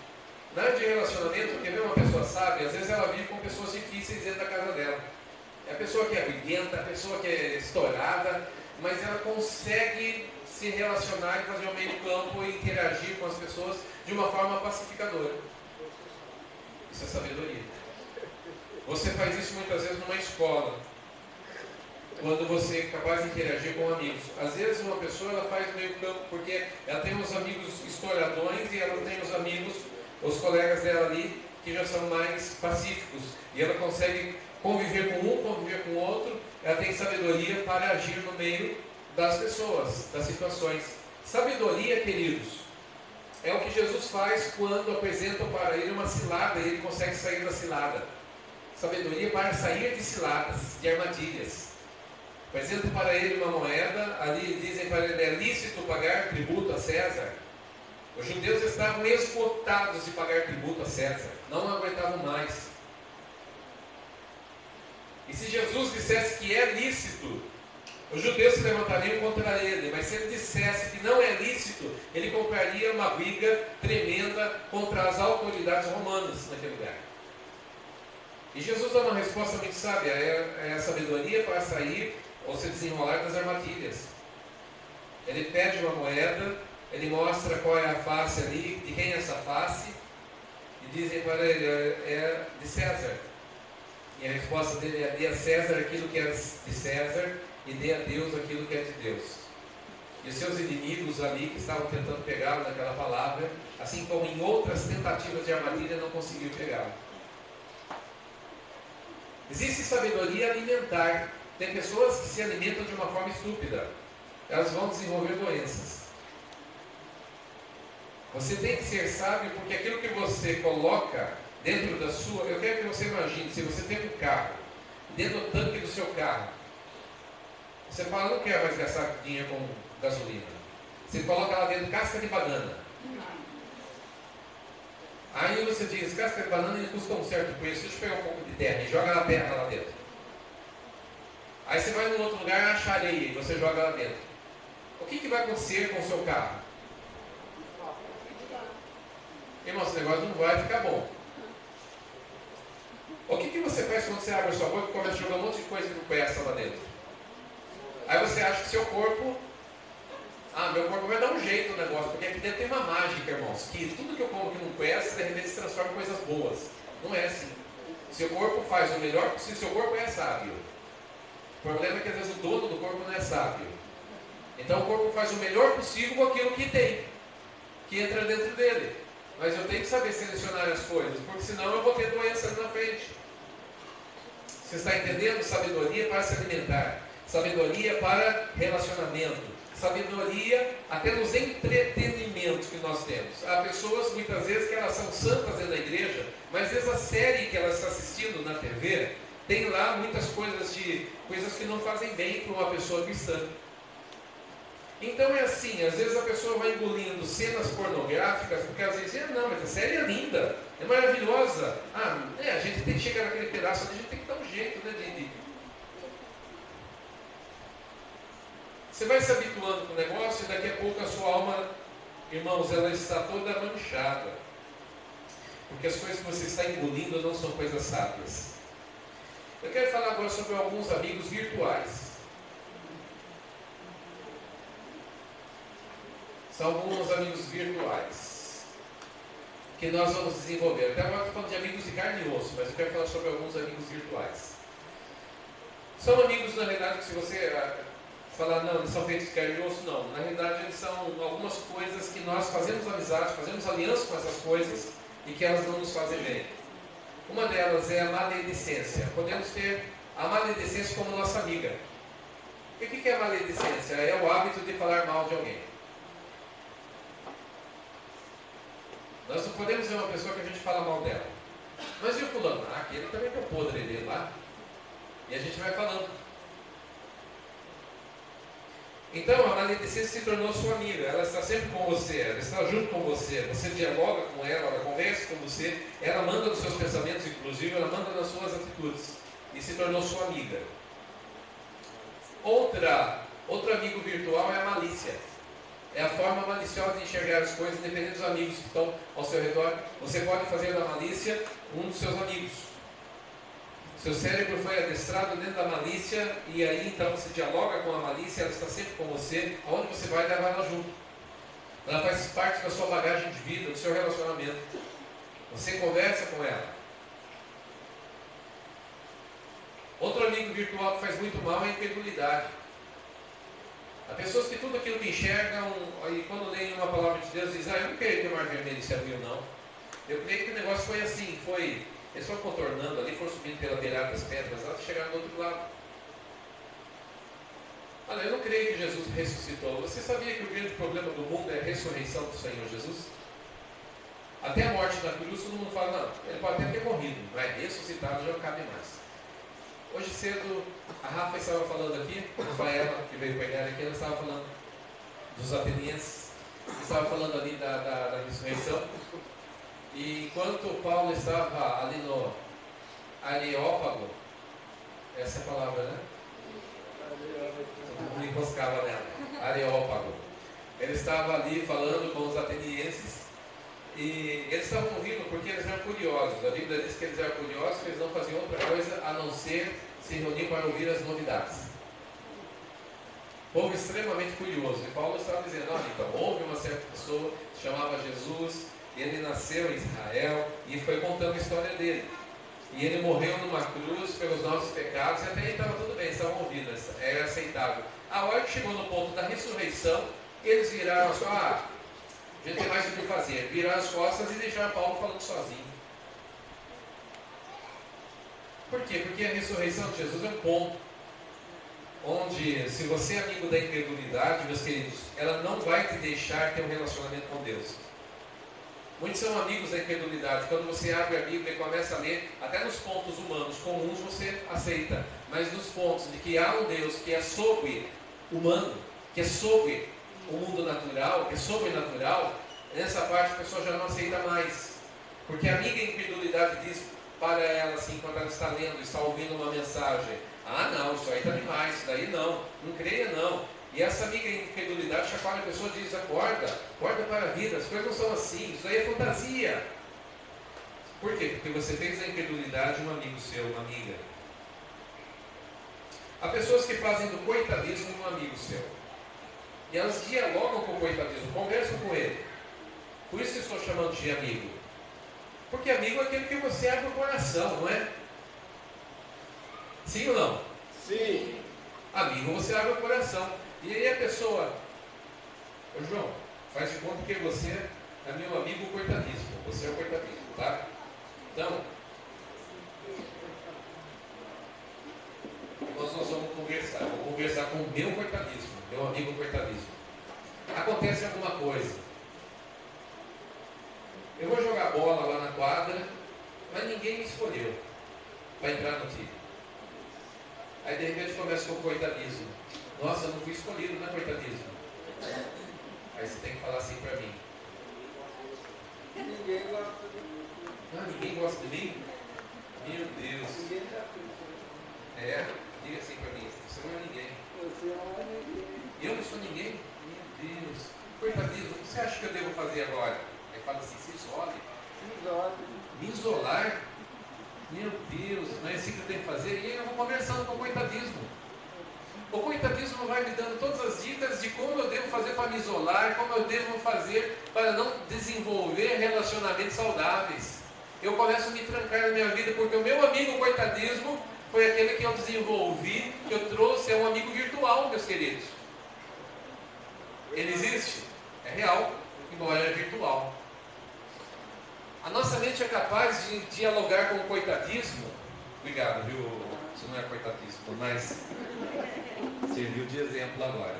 Na área de relacionamento, quer ver uma pessoa sábia? Às vezes ela vive com pessoas difíceis dentro da casa dela. É a pessoa que é briguenta, a pessoa que é estourada, mas ela consegue se relacionar e fazer o meio campo e interagir com as pessoas de uma forma pacificadora. Isso é sabedoria. Você faz isso muitas vezes numa escola, quando você é capaz de interagir com amigos. Às vezes uma pessoa ela faz meio campo porque ela tem uns amigos estouradões e ela tem os amigos, os colegas dela ali, que já são mais pacíficos. E ela consegue conviver com um, conviver com o outro. Ela tem sabedoria para agir no meio das pessoas, das situações. Sabedoria, queridos, é o que Jesus faz quando apresentam para ele uma cilada e ele consegue sair da cilada. Sabedoria para sair de ciladas, de armadilhas. Apresentam para ele uma moeda, ali dizem para ele: é lícito pagar tributo a César. Os judeus estavam esgotados de pagar tributo a César, não aguentavam mais. E se Jesus dissesse que é lícito, os judeus se levantariam contra ele, mas se ele dissesse que não é lícito, ele compraria uma briga tremenda contra as autoridades romanas naquele lugar. E Jesus dá uma resposta muito sábia: é a sabedoria para sair ou se desenrolar das armadilhas. Ele pede uma moeda, ele mostra qual é a face ali, de quem é essa face, e dizem para ele: é de César. E a resposta dele é: dê a César aquilo que é de César e dê a Deus aquilo que é de Deus. E os seus inimigos ali, que estavam tentando pegá-lo naquela palavra, assim como em outras tentativas de armadilha, não conseguiram pegá-lo. Existe sabedoria alimentar. Tem pessoas que se alimentam de uma forma estúpida. Elas vão desenvolver doenças. Você tem que ser sábio, porque aquilo que você coloca dentro da sua... Eu quero que você imagine, se você tem um carro, dentro do tanque do seu carro, você fala: não quero mais gastar dinheiro com gasolina. Você coloca lá dentro casca de banana. Aí você diz: casca de banana custa um certo preço, deixa eu pegar um pouco de terra e joga na terra lá dentro. Aí você vai num outro lugar, acha areia e você joga lá dentro. O que vai acontecer com o seu carro? Irmão, esse negócio não vai ficar bom. O que você faz quando você abre a sua boca e começa a jogar um monte de coisa que não presta lá dentro? Aí você acha que seu corpo... meu corpo vai dar um jeito no negócio, porque aqui dentro tem uma mágica, irmãos, que tudo que eu como que não presta, de repente se transforma em coisas boas. Não é assim. Seu corpo faz o melhor possível, seu corpo é sábio. O problema é que às vezes o dono do corpo não é sábio. Então o corpo faz o melhor possível com aquilo que tem, que entra dentro dele. Mas eu tenho que saber selecionar as coisas, porque senão eu vou ter doença ali na frente. Você está entendendo? Sabedoria para se alimentar, sabedoria para relacionamento, sabedoria até nos entretenimentos que nós temos. Há pessoas muitas vezes que elas são santas dentro da igreja, mas às vezes a série que elas estão assistindo na TV tem lá muitas coisas que não fazem bem para uma pessoa cristã. Então é assim, às vezes a pessoa vai engolindo cenas pornográficas porque elas dizem: não, mas a série é linda, é maravilhosa. A gente tem que chegar naquele pedaço, a gente tem que dar um jeito, né, Você vai se habituando com o negócio e daqui a pouco a sua alma, irmãos, ela está toda manchada. Porque as coisas que você está engolindo não são coisas sábias. Eu quero falar agora sobre alguns amigos virtuais. São alguns amigos virtuais que nós vamos desenvolver. Até agora estou falando de amigos de carne e osso, mas eu quero falar sobre alguns amigos virtuais. São amigos, na verdade, que se você falar: não, eles são feitos de carne e osso, não. Na realidade, eles são algumas coisas que nós fazemos amizade, fazemos aliança com essas coisas e que elas não nos fazem bem. Uma delas é a maledicência. Podemos ter a maledicência como nossa amiga. E o que é a maledicência? É o hábito de falar mal de alguém. Nós não podemos ver uma pessoa que a gente fala mal dela. Mas e o fulano? Aquele também tem o podre dele lá. E a gente vai falando. Então a maledicência se tornou sua amiga. Ela está sempre com você, ela está junto com você. Você dialoga com ela conversa com você. Ela manda nos seus pensamentos, inclusive, ela manda nas suas atitudes. E se tornou sua amiga. Outro amigo virtual é a malícia. É a forma maliciosa de enxergar as coisas, dependendo dos amigos que estão ao seu redor. Você pode fazer da malícia um dos seus amigos. Seu cérebro foi adestrado dentro da malícia, e aí então você dialoga com a malícia, ela está sempre com você. Aonde você vai, levar ela junto. Ela faz parte da sua bagagem de vida, do seu relacionamento. Você conversa com ela. Outro amigo virtual que faz muito mal é a incredulidade. Há pessoas que tudo aquilo que enxergam, e quando leem uma palavra de Deus, dizem: eu não creio que o mar vermelho se abriu, não. Eu creio que o negócio foi assim, eles foram contornando ali, foram subindo pela beirada das pedras, até chegar do outro lado. Olha, eu não creio que Jesus ressuscitou. Você sabia que o grande problema do mundo é a ressurreição do Senhor Jesus? Até a morte da cruz, todo mundo fala, não, ele pode até ter morrido, mas ressuscitado já não cabe mais. Hoje cedo, a Rafa estava falando aqui, foi ela que veio pegar aqui, ela estava falando dos atenienses, estava falando ali da ressurreição. E enquanto Paulo estava ali no Areópago, essa é a palavra, né? Todo mundo enroscava nela, Areópago. Ele estava ali falando com os atenienses. E eles estavam ouvindo porque eles eram curiosos. A Bíblia diz que eles eram curiosos, que eles não faziam outra coisa a não ser se reunir para ouvir as novidades. Povo extremamente curioso. E Paulo estava dizendo, olha, então, houve uma certa pessoa que se chamava Jesus, ele nasceu em Israel, e foi contando a história dele. E ele morreu numa cruz pelos nossos pecados, e até aí estava tudo bem, estavam ouvindo, era aceitável. A hora que chegou no ponto da ressurreição, eles viraram só, a gente tem mais o que fazer. Viraram as costas e deixaram Paulo falando sozinho. Por quê? Porque a ressurreição de Jesus é um ponto onde, se você é amigo da incredulidade, meus queridos, ela não vai te deixar ter um relacionamento com Deus. Muitos são amigos da incredulidade. Quando você abre a Bíblia e começa a ler, até nos pontos humanos comuns você aceita. Mas nos pontos de que há um Deus que é sobre humano, que é sobre o mundo natural, que é sobrenatural, nessa parte a pessoa já não aceita mais. Porque a amiga incredulidade diz para ela assim, quando ela está lendo, está ouvindo uma mensagem, ah não, isso aí está demais, isso daí não creia não. E essa amiga incredulidade chacoalha a pessoa e diz, acorda para a vida, as coisas não são assim, isso aí é fantasia. Por quê? Porque você fez da incredulidade um amigo seu, uma amiga. Há pessoas que fazem do coitadismo um amigo seu. E elas dialogam com o coitadismo, conversam com ele. Por isso que estou chamando de amigo. Porque amigo é aquele que você abre o coração, não é? Sim ou não? Sim. Amigo, você abre o coração. E aí a pessoa, ô João, faz de conta que você é meu amigo coitadismo. Você é o coitadismo, tá? Então, nós vamos conversar. Vou conversar com o meu coitadismo, meu amigo coitadismo. Acontece alguma coisa. Eu vou jogar bola lá na quadra, mas ninguém me escolheu para entrar no time. Aí de repente começa com o coitadismo. Nossa, eu não fui escolhido, não é coitadismo? Aí você tem que falar assim para mim. Ninguém gosta de mim. Ah, ninguém gosta de mim? Meu Deus. Ninguém já fez. Diga assim para mim, você não é ninguém. Você não é ninguém. Eu não sou ninguém? Meu Deus. Coitadismo, o que você acha que eu devo fazer agora? Aí fala assim, se isole. Me isolar? Meu Deus, não é assim que eu tenho que fazer? E aí eu vou conversando com o coitadismo. O coitadismo vai me dando todas as dicas de como eu devo fazer para me isolar, como eu devo fazer para não desenvolver relacionamentos saudáveis. Eu começo a me trancar na minha vida, porque o meu amigo coitadismo foi aquele que eu desenvolvi, que eu trouxe, é um amigo virtual, meus queridos. Ele existe? É real, embora é virtual. A nossa mente é capaz de dialogar com o coitadismo. Obrigado, viu? Isso não é coitadismo, mas serviu de exemplo agora.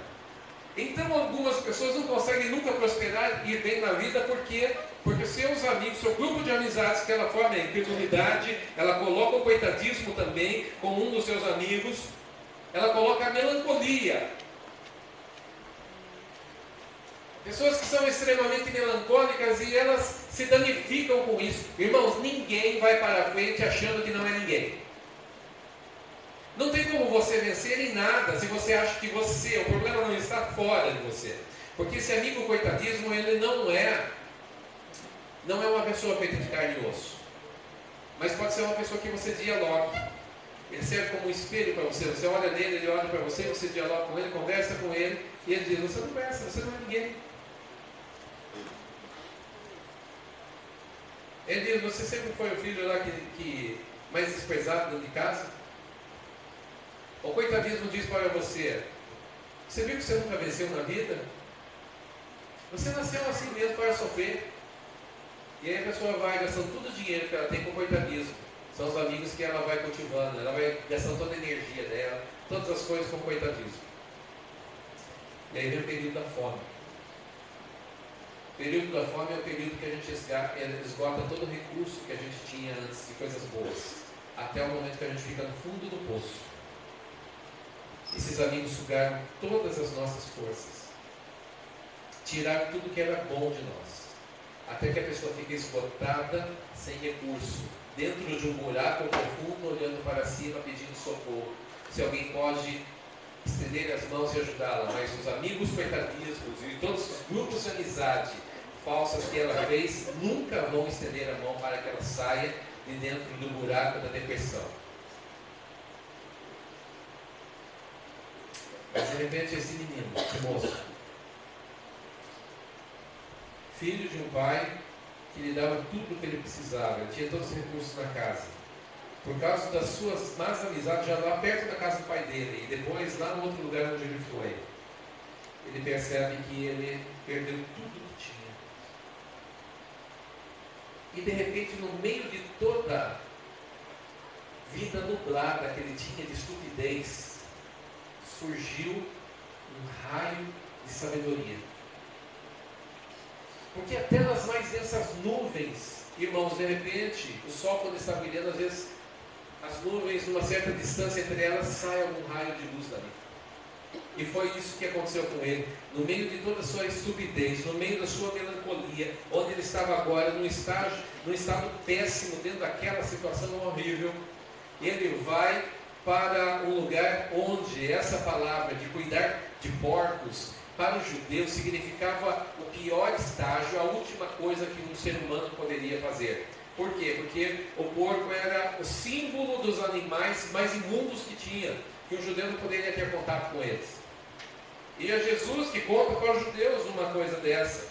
Então algumas pessoas não conseguem nunca prosperar e ir bem na vida porque seus amigos, seu grupo de amizades que ela forma é incredulidade, ela coloca o coitadismo também como um dos seus amigos, ela coloca a melancolia. Pessoas que são extremamente melancólicas e elas se danificam com isso. Irmãos, ninguém vai para a frente achando que não é ninguém. Não tem como você vencer em nada se você acha que o problema não está fora de você. Porque esse amigo coitadismo, ele não é uma pessoa feita de carne e osso. Mas pode ser uma pessoa que você dialoga. Ele serve como um espelho para você. Você olha nele, ele olha para você, você dialoga com ele, conversa com ele, e ele diz, você não conversa, você não é ninguém. Ele diz, você sempre foi o filho lá que mais desprezado dentro de casa? O coitadismo diz para você, você viu que você nunca venceu na vida? Você nasceu assim mesmo para sofrer. E aí a pessoa vai gastando todo o dinheiro que ela tem com o coitadismo. São os amigos que ela vai cultivando, ela vai gastando toda a energia dela, todas as coisas com o coitadismo. E aí vem o período da fome. O período da fome é o período que a gente esgota todo o recurso que a gente tinha antes de coisas boas, até o momento que a gente fica no fundo do poço. Esses amigos sugaram todas as nossas forças, tiraram tudo que era bom de nós, até que a pessoa fica esgotada, sem recurso, dentro de um buraco profundo, olhando para cima, pedindo socorro. Se alguém pode estender as mãos e ajudá-la, mas os amigos coitadismos e todos os grupos de amizade falsas que ela fez nunca vão estender a mão para que ela saia de dentro do buraco da depressão. Mas de repente esse menino, esse moço, filho de um pai que lhe dava tudo o que ele precisava, ele tinha todos os recursos na casa. Por causa das suas más amizades, já lá perto da casa do pai dele, e depois lá no outro lugar onde ele foi, ele percebe que ele perdeu tudo que tinha. E de repente, no meio de toda a vida nublada que ele tinha de estupidez, surgiu um raio de sabedoria. Porque até nas mais densas nuvens, irmãos, de repente, o sol quando está brilhando, às vezes as nuvens, numa certa distância entre elas, sai algum raio de luz dali. E foi isso que aconteceu com ele. No meio de toda a sua estupidez, no meio da sua melancolia, onde ele estava agora num estado péssimo, dentro daquela situação horrível, ele vai para um lugar onde essa palavra de cuidar de porcos, para os judeus, significava o pior estágio, a última coisa que um ser humano poderia fazer. Por quê? Porque o porco era o símbolo dos animais mais imundos que tinha, que o judeu não poderia ter contato com eles. E é Jesus que conta para os judeus uma coisa dessa,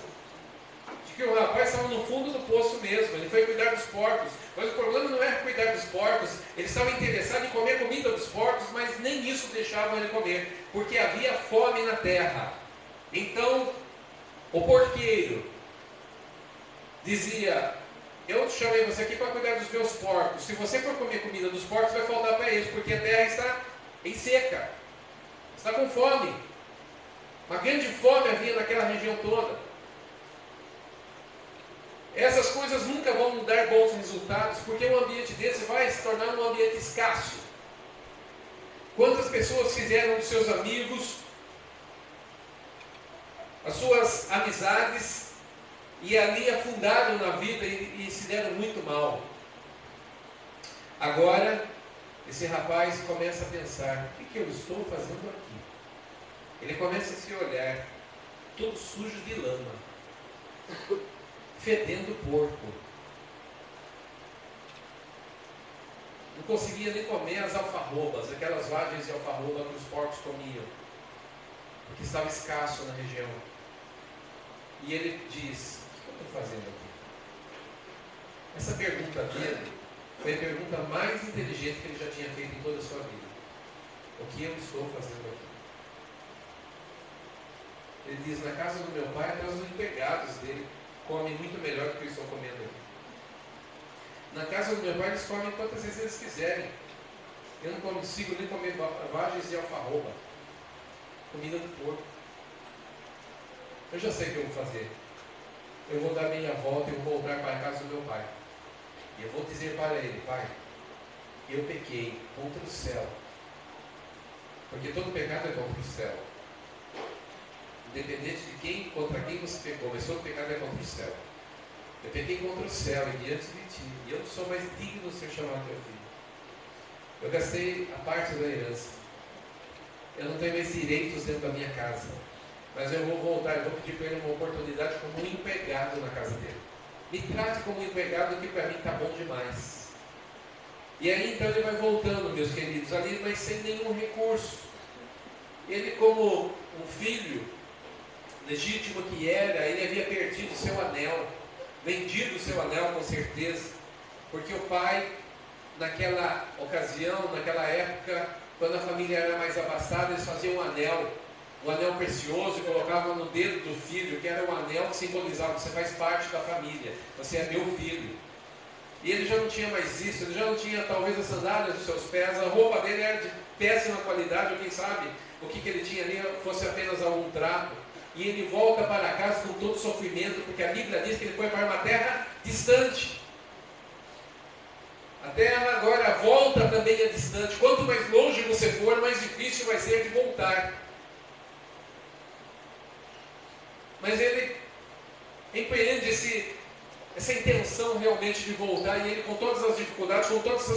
de que o rapaz estava no fundo do poço mesmo, ele foi cuidar dos porcos, mas o problema não era cuidar dos porcos, ele estava interessado em comer a comida dos porcos, mas nem isso deixava ele comer, porque havia fome na terra. Então, o porqueiro dizia: eu chamei você aqui para cuidar dos meus porcos. Se você for comer comida dos porcos, vai faltar para eles, porque a terra está em seca, está com fome. Uma grande fome havia naquela região toda. Essas coisas nunca vão dar bons resultados, porque um ambiente desse vai se tornar um ambiente escasso. Quantas pessoas fizeram dos seus amigos as suas amizades e ali afundaram na vida e se deram muito mal. Agora, esse rapaz começa a pensar: o que eu estou fazendo aqui? Ele começa a se olhar, todo sujo de lama, fedendo porco. Não conseguia nem comer as alfarrobas, aquelas vagens de alfarroba que os porcos comiam, porque estava escasso na região. E ele diz: o que eu estou fazendo aqui? Essa pergunta dele foi a pergunta mais inteligente que ele já tinha feito em toda a sua vida. O que eu estou fazendo aqui? Ele diz: na casa do meu pai, até os empregados dele comem muito melhor do que eu estou comendo aqui. Na casa do meu pai, eles comem quantas vezes eles quiserem. Eu não consigo nem comer vagens de alfarroba, comida do porco. Eu já sei o que eu vou fazer. Eu vou dar meia volta e vou voltar para a casa do meu pai. E eu vou dizer para ele: pai, eu pequei contra o céu. Porque todo pecado é contra o céu. Independente de contra quem você pecou, mas todo pecado é contra o céu. Eu pequei contra o céu e diante de ti, e eu não sou mais digno de ser chamado teu filho. Eu gastei a parte da herança. Eu não tenho mais direitos dentro da minha casa. Mas eu vou voltar, eu vou pedir para ele uma oportunidade como um empregado na casa dele. Me trate como um empregado, que para mim está bom demais. E aí então ele vai voltando, meus queridos, ali, mas sem nenhum recurso. Ele, como um filho legítimo que era, ele havia perdido o seu anel, vendido o seu anel com certeza, porque o pai, naquela ocasião, naquela época, quando a família era mais abastada, eles faziam um anel precioso, e colocavam no dedo do filho, que era um anel que simbolizava: você faz parte da família, você é meu filho. E ele já não tinha mais isso, ele já não tinha talvez as sandálias dos seus pés, a roupa dele era de péssima qualidade, ou quem sabe, o que ele tinha ali fosse apenas algum trapo. E ele volta para casa com todo sofrimento, porque a Bíblia diz que ele foi para uma terra distante. A terra agora, a volta também é distante. Quanto mais longe você for, mais difícil vai ser de voltar. Mas ele empreende essa intenção realmente de voltar, e ele, com todas as dificuldades, com todas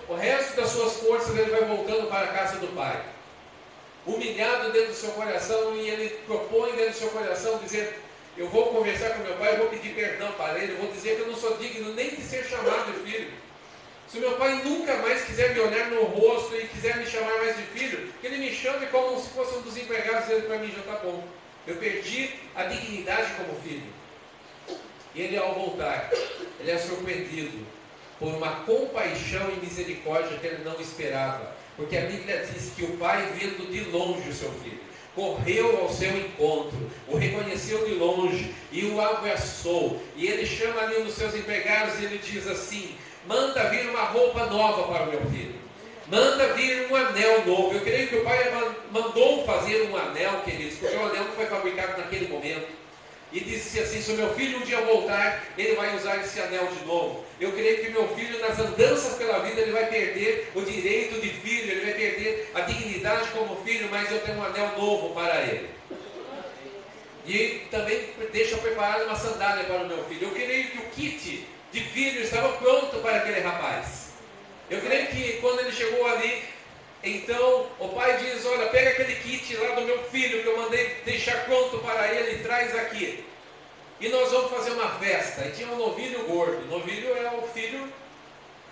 o resto das suas forças, ele vai voltando para a casa do pai. Humilhado dentro do seu coração, e ele propõe dentro do seu coração dizer: eu vou conversar com meu pai, eu vou pedir perdão para ele, eu vou dizer que eu não sou digno nem de ser chamado de filho. Se o meu pai nunca mais quiser me olhar no rosto e quiser me chamar mais de filho, que ele me chame como se fosse um dos empregados dele, para mim já está bom. Eu perdi a dignidade como filho. E ele, ao voltar, ele é surpreendido por uma compaixão e misericórdia que ele não esperava. Porque a Bíblia diz que o pai, vendo de longe o seu filho, correu ao seu encontro, o reconheceu de longe e o abraçou. E ele chama ali um dos seus empregados e ele diz assim: manda vir uma roupa nova para o meu filho. Manda vir um anel novo. Eu creio que o pai mandou fazer um anel, queridos, porque o anel não foi fabricado naquele momento. E disse assim: se o meu filho um dia voltar, ele vai usar esse anel de novo. Eu creio que meu filho, nas andanças pela vida, ele vai perder o direito de filho, ele vai perder a dignidade como filho, mas eu tenho um anel novo para ele. E também deixa preparada uma sandália para o meu filho. Eu creio que o kit de filho estava pronto para aquele rapaz. Eu creio que quando ele chegou ali, então o pai diz: olha, pega aquele kit lá do meu filho que eu mandei deixar pronto para ele e traz aqui. E nós vamos fazer uma festa. E tinha um novilho gordo. Novilho é o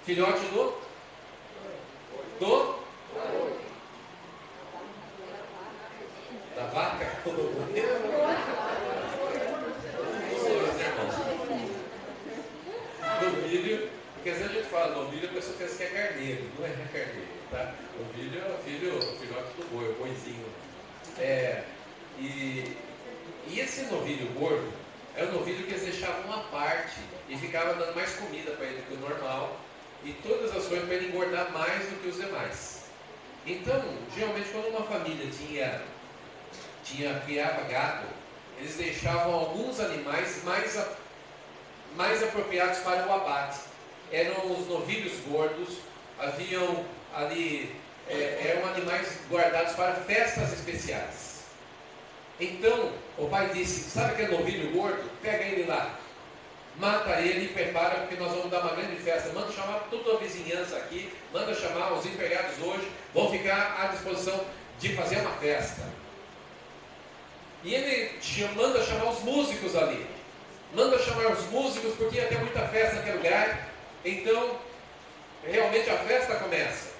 filhote da vaca. Novilho, porque às vezes a gente fala novilho, a pessoa pensa que é carneiro. Não é carneiro, tá? Novilho é o filhote do boi, o boizinho. E esse novilho gordo é o novilho que eles deixavam à parte e ficava dando mais comida para ele que o normal, e todas as coisas para ele engordar mais do que os demais. Então, geralmente, quando uma família criava gado, eles deixavam alguns animais mais apropriados para o abate. Eram os novilhos gordos, haviam ali, eram animais guardados para festas especiais. Então, o pai disse: sabe aquele novilho gordo? Pega ele lá, mata ele e prepara, porque nós vamos dar uma grande festa. Manda chamar toda a vizinhança aqui, manda chamar os empregados hoje, vão ficar à disposição de fazer uma festa. E ele manda chamar os músicos ali. Manda chamar os músicos, porque ia ter muita festa naquele lugar. Então, realmente a festa começa.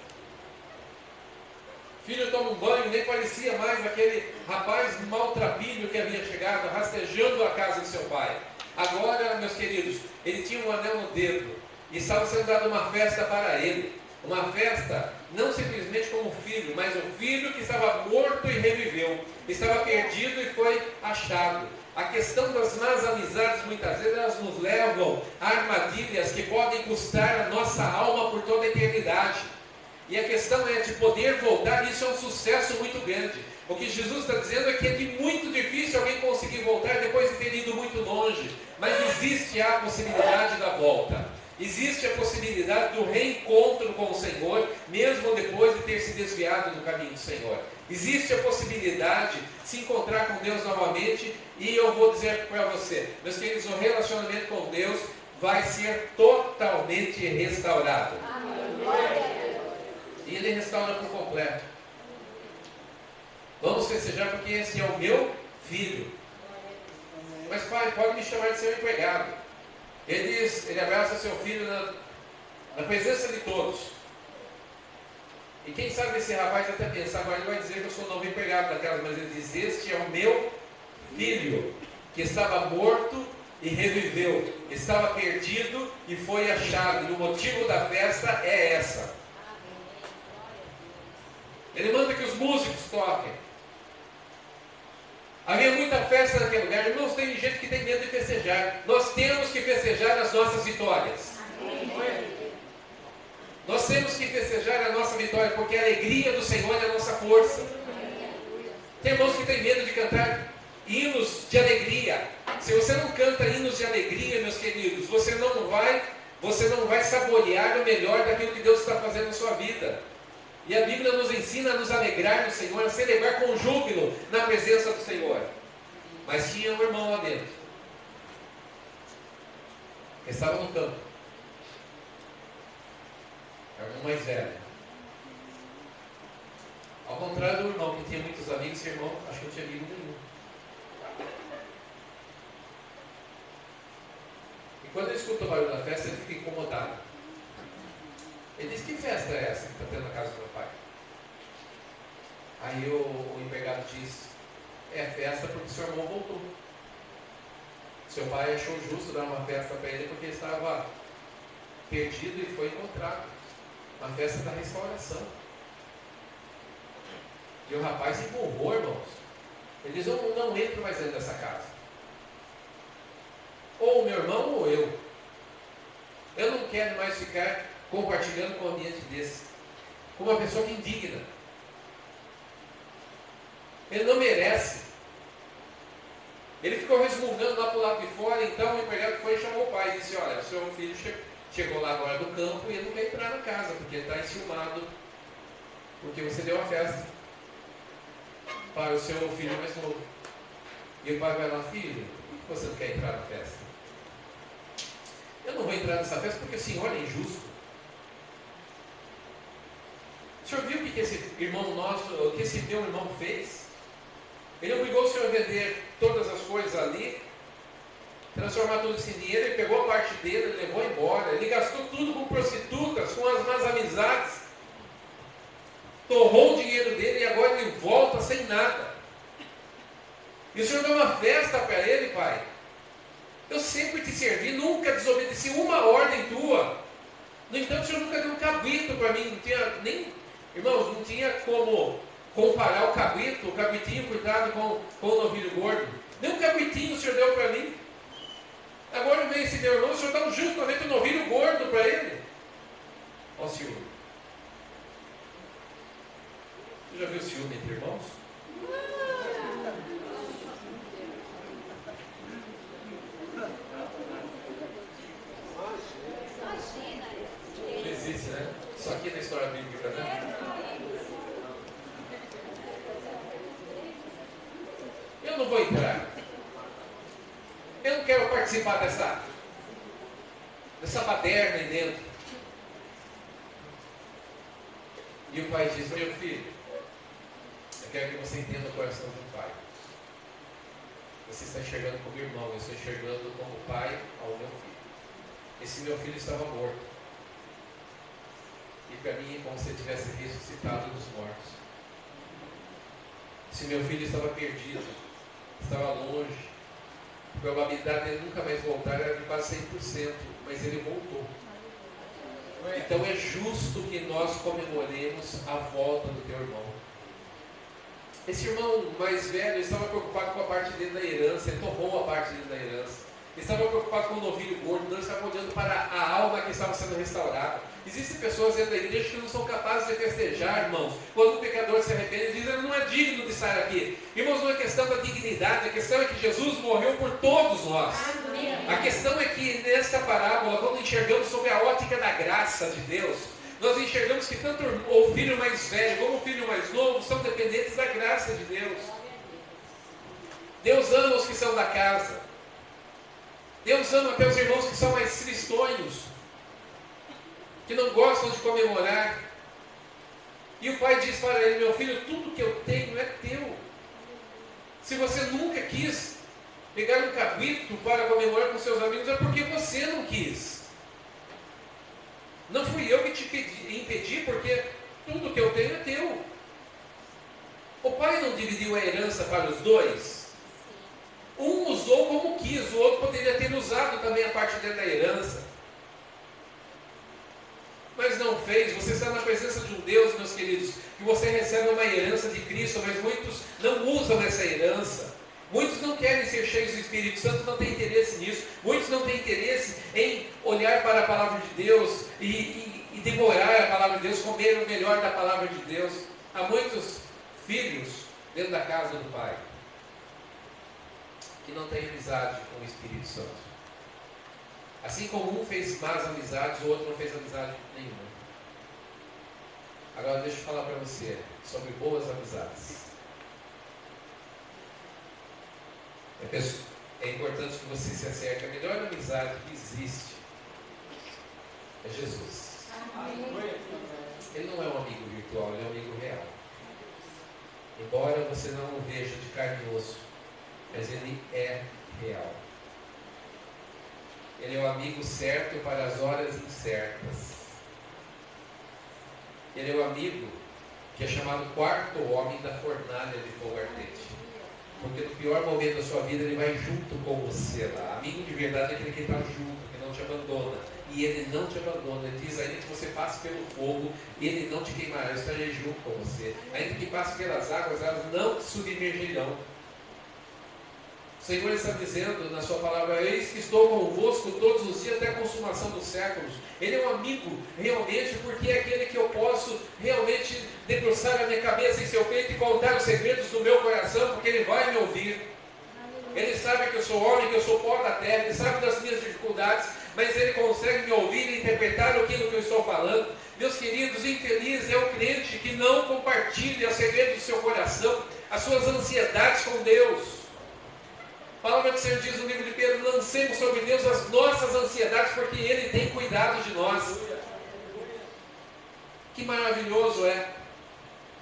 Filho toma um banho, nem parecia mais aquele rapaz maltrapilho que havia chegado, rastejando a casa de seu pai. Agora, meus queridos, ele tinha um anel no dedo e estava sendo dada uma festa para ele. Uma festa não simplesmente como filho, mas o filho que estava morto e reviveu. Estava perdido e foi achado. A questão das más amizades, muitas vezes, elas nos levam a armadilhas que podem custar a nossa alma por toda a eternidade. E a questão é de poder voltar. Isso é um sucesso muito grande. O que Jesus está dizendo é que é muito difícil alguém conseguir voltar depois de ter ido muito longe. Mas existe a possibilidade da volta. Existe a possibilidade do reencontro com o Senhor, mesmo depois de ter se desviado do caminho do Senhor. Existe a possibilidade de se encontrar com Deus novamente. E eu vou dizer para você, meus queridos, o relacionamento com Deus vai ser totalmente restaurado. E Ele restaura por completo. Vamos festejar porque esse é o meu filho. Mas pai, pode me chamar de seu empregado. Ele abraça seu filho na presença de todos. E quem sabe esse rapaz até pensar: agora ele vai dizer que eu sou o novo empregado daquelas, mas ele diz: este é o meu filho, que estava morto e reviveu, estava perdido e foi achado. E o motivo da festa é essa. Ele manda que os músicos toquem. Havia muita festa naquele lugar. Irmãos, tem gente que tem medo de festejar. Nós temos que festejar as nossas vitórias. Nós temos que festejar a nossa vitória, porque a alegria do Senhor é a nossa força. Tem irmãos que têm medo de cantar hinos de alegria. Se você não canta hinos de alegria, meus queridos, você não vai saborear o melhor daquilo que Deus está fazendo na sua vida. E a Bíblia nos ensina a nos alegrar no Senhor, a celebrar com júbilo na presença do Senhor. Mas tinha um irmão lá dentro, que estava no campo. Era o irmão mais velho. Ao contrário do irmão, que tinha muitos amigos, esse irmão, acho que não tinha amigo nenhum. E quando ele escuta o barulho da festa, ele fica incomodado. Ele diz: que festa é essa que está tendo na casa do meu pai? Aí o empregado diz: é festa porque seu irmão voltou. Seu pai achou justo dar uma festa para ele porque ele estava perdido e foi encontrado. Uma festa da restauração. E o rapaz empurrou, irmãos. Ele diz: eu não entro mais dentro dessa casa. Ou o meu irmão ou eu. Eu não quero mais ficar compartilhando com um ambiente desse. Com uma pessoa que indigna. Ele não merece. Ele ficou resmungando lá para o lado de fora. Então o empregado foi e chamou o pai e disse: olha, o seu filho chegou lá agora do campo e ele não quer entrar na casa, porque ele está enciumado, porque você deu a festa para o seu filho mais novo. E o pai vai lá: filho, por que você não quer entrar na festa? Eu não vou entrar nessa festa porque o senhor é injusto. O senhor viu o que esse irmão nosso, o que esse meu irmão fez? Ele obrigou o senhor a vender todas as coisas ali, transformar tudo isso em dinheiro. Ele pegou a parte dele, ele levou embora. Ele gastou tudo com prostitutas, com as más amizades. Torrou o dinheiro dele e agora ele volta sem nada. E o senhor deu uma festa para ele, pai. Eu sempre te servi, nunca desobedeci uma ordem tua. No entanto, o senhor nunca deu um cabrito para mim. Não tinha nem, irmãos, não tinha como comparar o cabritinho cuidado com o novilho gordo. Nem um cabritinho o senhor deu para mim. Agora vem esse meu irmão, o senhor dá justamente um novilho gordo para ele. Ó o ciúme. Você já viu ciúme entre irmãos? Não existe, né? Só aqui na história bíblica, né? Eu não vou entrar. Eu não quero participar dessa baderna aí dentro. E o pai diz: meu filho, eu quero que você entenda o coração do pai. Você está enxergando como irmão, eu estou enxergando como pai ao meu filho. Esse meu filho estava morto. E para mim é como se ele tivesse ressuscitado dos mortos. Esse meu filho estava perdido, estava longe. A probabilidade dele nunca mais voltar era de quase 100%, mas ele voltou. Então é justo que nós comemoremos a volta do teu irmão. Esse irmão mais velho estava preocupado com a parte dele da herança, ele tomou a parte dele da herança. Ele estava preocupado com o novilho gordo, não estava olhando para a alma que estava sendo restaurada. Existem pessoas dentro da igreja que não são capazes de festejar, irmãos. Quando o pecador se arrepende, ele diz: ele não é digno de estar aqui. Irmãos, não é questão da dignidade, a questão é que Jesus morreu por todos nós. A questão é que nesta parábola, quando enxergamos sobre a ótica da graça de Deus, nós enxergamos que tanto o filho mais velho como o filho mais novo são dependentes da graça de Deus. Deus ama os que são da casa. Deus ama até os irmãos que são mais tristonhos, que não gostam de comemorar. E o pai diz para ele: meu filho, tudo que eu tenho é teu. Se você nunca quis pegar um cabrito para comemorar com seus amigos, é porque você não quis. Não fui eu que te impedi, porque tudo que eu tenho é teu. O pai não dividiu a herança para os dois? Um usou como quis, o outro poderia ter usado também a parte dele da herança. Mas não fez. Você está na presença de um Deus, meus queridos, que você recebe uma herança de Cristo, mas muitos não usam essa herança. Muitos não querem ser cheios do Espírito Santo, não têm interesse nisso. Muitos não têm interesse em olhar para a palavra de Deus e devorar a palavra de Deus, comer o melhor da palavra de Deus. Há muitos filhos dentro da casa do Pai, que não tem amizade com o Espírito Santo. Assim como um fez más amizades, o outro não fez amizade nenhuma. Agora deixa eu falar para você sobre boas amizades. É importante que você se acerte. A melhor amizade que existe é Jesus. Ele não é um amigo virtual, ele é um amigo real. Embora você não o veja de carne e osso, mas ele é real. Ele é o amigo certo para as horas incertas. Ele é o amigo que é chamado quarto homem da fornalha de fogo ardente. Porque no pior momento da sua vida ele vai junto com você lá. Amigo de verdade é aquele que está junto, que não te abandona. E ele não te abandona. Ele diz, ainda que você passe pelo fogo, ele não te queimará, eu estarei junto com você. Ainda que passe pelas águas, elas não te submergirão. O Senhor está dizendo na sua palavra, eis que estou convosco todos os dias até a consumação dos séculos. Ele é um amigo realmente, porque é aquele que eu posso realmente debruçar a minha cabeça em seu peito e contar os segredos do meu coração, porque ele vai me ouvir. Ele sabe que eu sou homem, que eu sou pó da terra, ele sabe das minhas dificuldades, mas ele consegue me ouvir e interpretar aquilo que eu estou falando. Meus queridos, infeliz é o crente que não compartilha os segredos do seu coração, as suas ansiedades com Deus. A palavra do Senhor diz no livro de Pedro, lancemos sobre Deus as nossas ansiedades, porque Ele tem cuidado de nós. Que maravilhoso é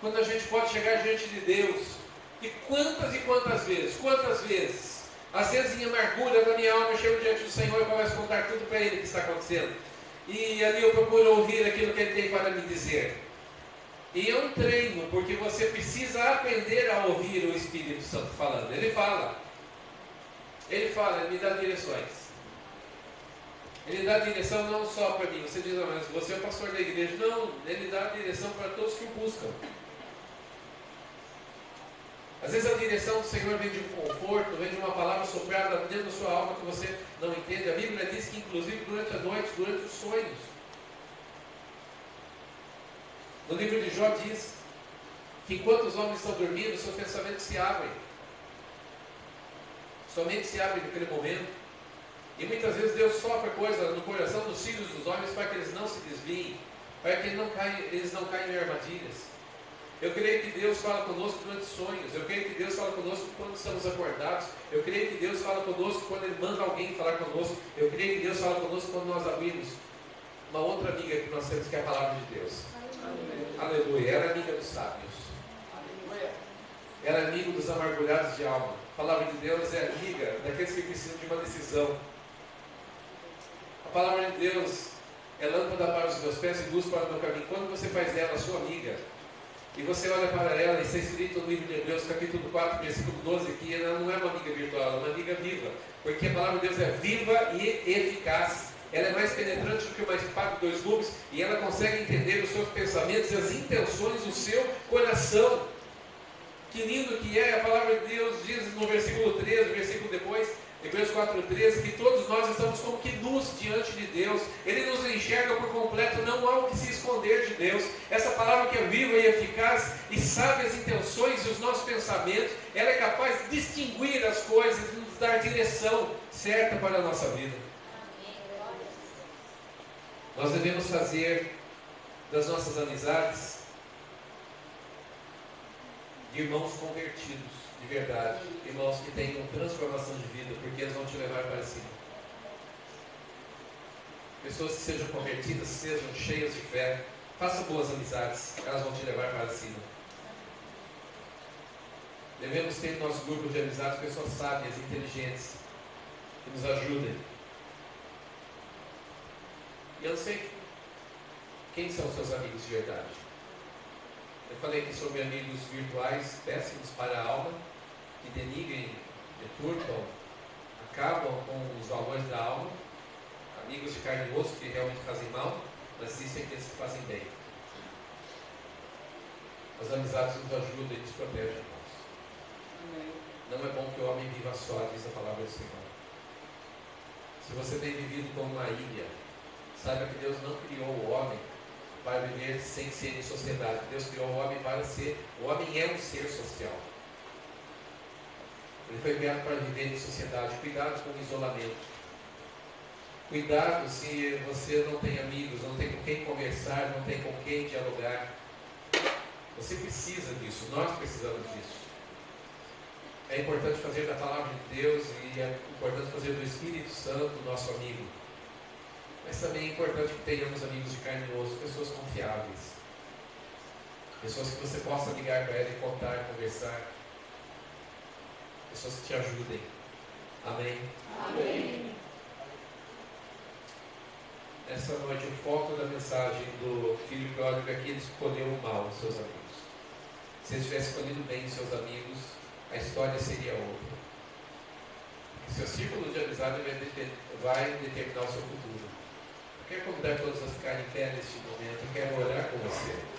quando a gente pode chegar diante de Deus. E quantas vezes, às vezes em amargura da minha alma, eu chego diante do Senhor e começo a contar tudo para Ele que está acontecendo. E ali eu procuro ouvir aquilo que Ele tem para me dizer. E é um treino, porque você precisa aprender a ouvir o Espírito Santo falando. Ele fala, ele me dá direções. Ele dá direção não só para mim. Você diz, mas você é o pastor da igreja. Não, ele dá direção para todos que o buscam. Às vezes a direção do Senhor vem de um conforto, vem de uma palavra soprada dentro da sua alma que você não entende. A Bíblia diz que inclusive durante a noite, durante os sonhos. No livro de Jó diz que enquanto os homens estão dormindo, seus pensamentos se abrem. Somente se abrem naquele momento. E muitas vezes Deus sopra coisa no coração dos filhos dos homens para que eles não se desviem, para que eles não caiam em armadilhas. Eu creio que Deus fala conosco durante sonhos. Eu creio que Deus fala conosco quando estamos acordados. Eu creio que Deus fala conosco quando Ele manda alguém falar conosco. Eu creio que Deus fala conosco quando nós abrimos uma outra amiga que nós temos, que é a palavra de Deus. Aleluia. Aleluia. Ela é amiga dos sábios. Aleluia. Ela é amiga dos amargurados de alma. A palavra de Deus é amiga daqueles que precisam de uma decisão. A palavra de Deus é lâmpada para os meus pés e luz para o meu caminho. Quando você faz dela a sua amiga, e você olha para ela, e está escrito no livro de Hebreus, capítulo 4, versículo 12, que ela não é uma amiga virtual, ela é uma amiga viva. Porque a palavra de Deus é viva e eficaz. Ela é mais penetrante do que uma espada de dois gumes, e ela consegue entender os seus pensamentos e as intenções do seu coração. Que lindo que é, a palavra de Deus diz no versículo 13, versículo depois, Hebreus 4,13, que todos nós estamos como que nus diante de Deus. Ele nos enxerga por completo, não há o que se esconder de Deus. Essa palavra que é viva e eficaz e sabe as intenções e os nossos pensamentos, ela é capaz de distinguir as coisas e nos dar direção certa para a nossa vida. Nós devemos fazer das nossas amizades de irmãos convertidos. De verdade, irmãos que tenham transformação de vida, porque eles vão te levar para cima. Pessoas que sejam convertidas, sejam cheias de fé, façam boas amizades, elas vão te levar para cima. Devemos ter no nosso grupo de amizades pessoas sábias, inteligentes, que nos ajudem. E eu não sei quem são seus amigos de verdade. Eu falei aqui sobre amigos virtuais péssimos para a alma, que denigrem, deturpam, acabam com os valores da alma. Amigos de carne e osso que realmente fazem mal, mas existem aqueles que fazem bem. As amizades nos ajudam e nos protegem, irmãos. Não é bom que o homem viva só, diz a palavra do Senhor. Se você tem vivido como uma ilha, saiba que Deus não criou o homem para viver sem ser em sociedade. Deus criou o homem para ser. O homem é um ser social. Ele foi enviado para viver em sociedade. Cuidado com o isolamento. Cuidado se você não tem amigos, não tem com quem conversar, não tem com quem dialogar. Você precisa disso, nós precisamos disso. É importante fazer da palavra de Deus e é importante fazer do Espírito Santo nosso amigo. Mas também é importante que tenhamos amigos de carne e osso, pessoas confiáveis. Pessoas que você possa ligar para ela e contar, conversar. Pessoas que te ajudem. Amém? Amém. Essa noite o foco da mensagem do filho pródigo é que ele escolheu o mal, os seus amigos. Se ele tivesse escolhido bem os seus amigos, a história seria outra. Seu círculo de amizade vai determinar o seu futuro. Eu quero convidar todos a ficarem em pé neste momento. Eu quero orar com você.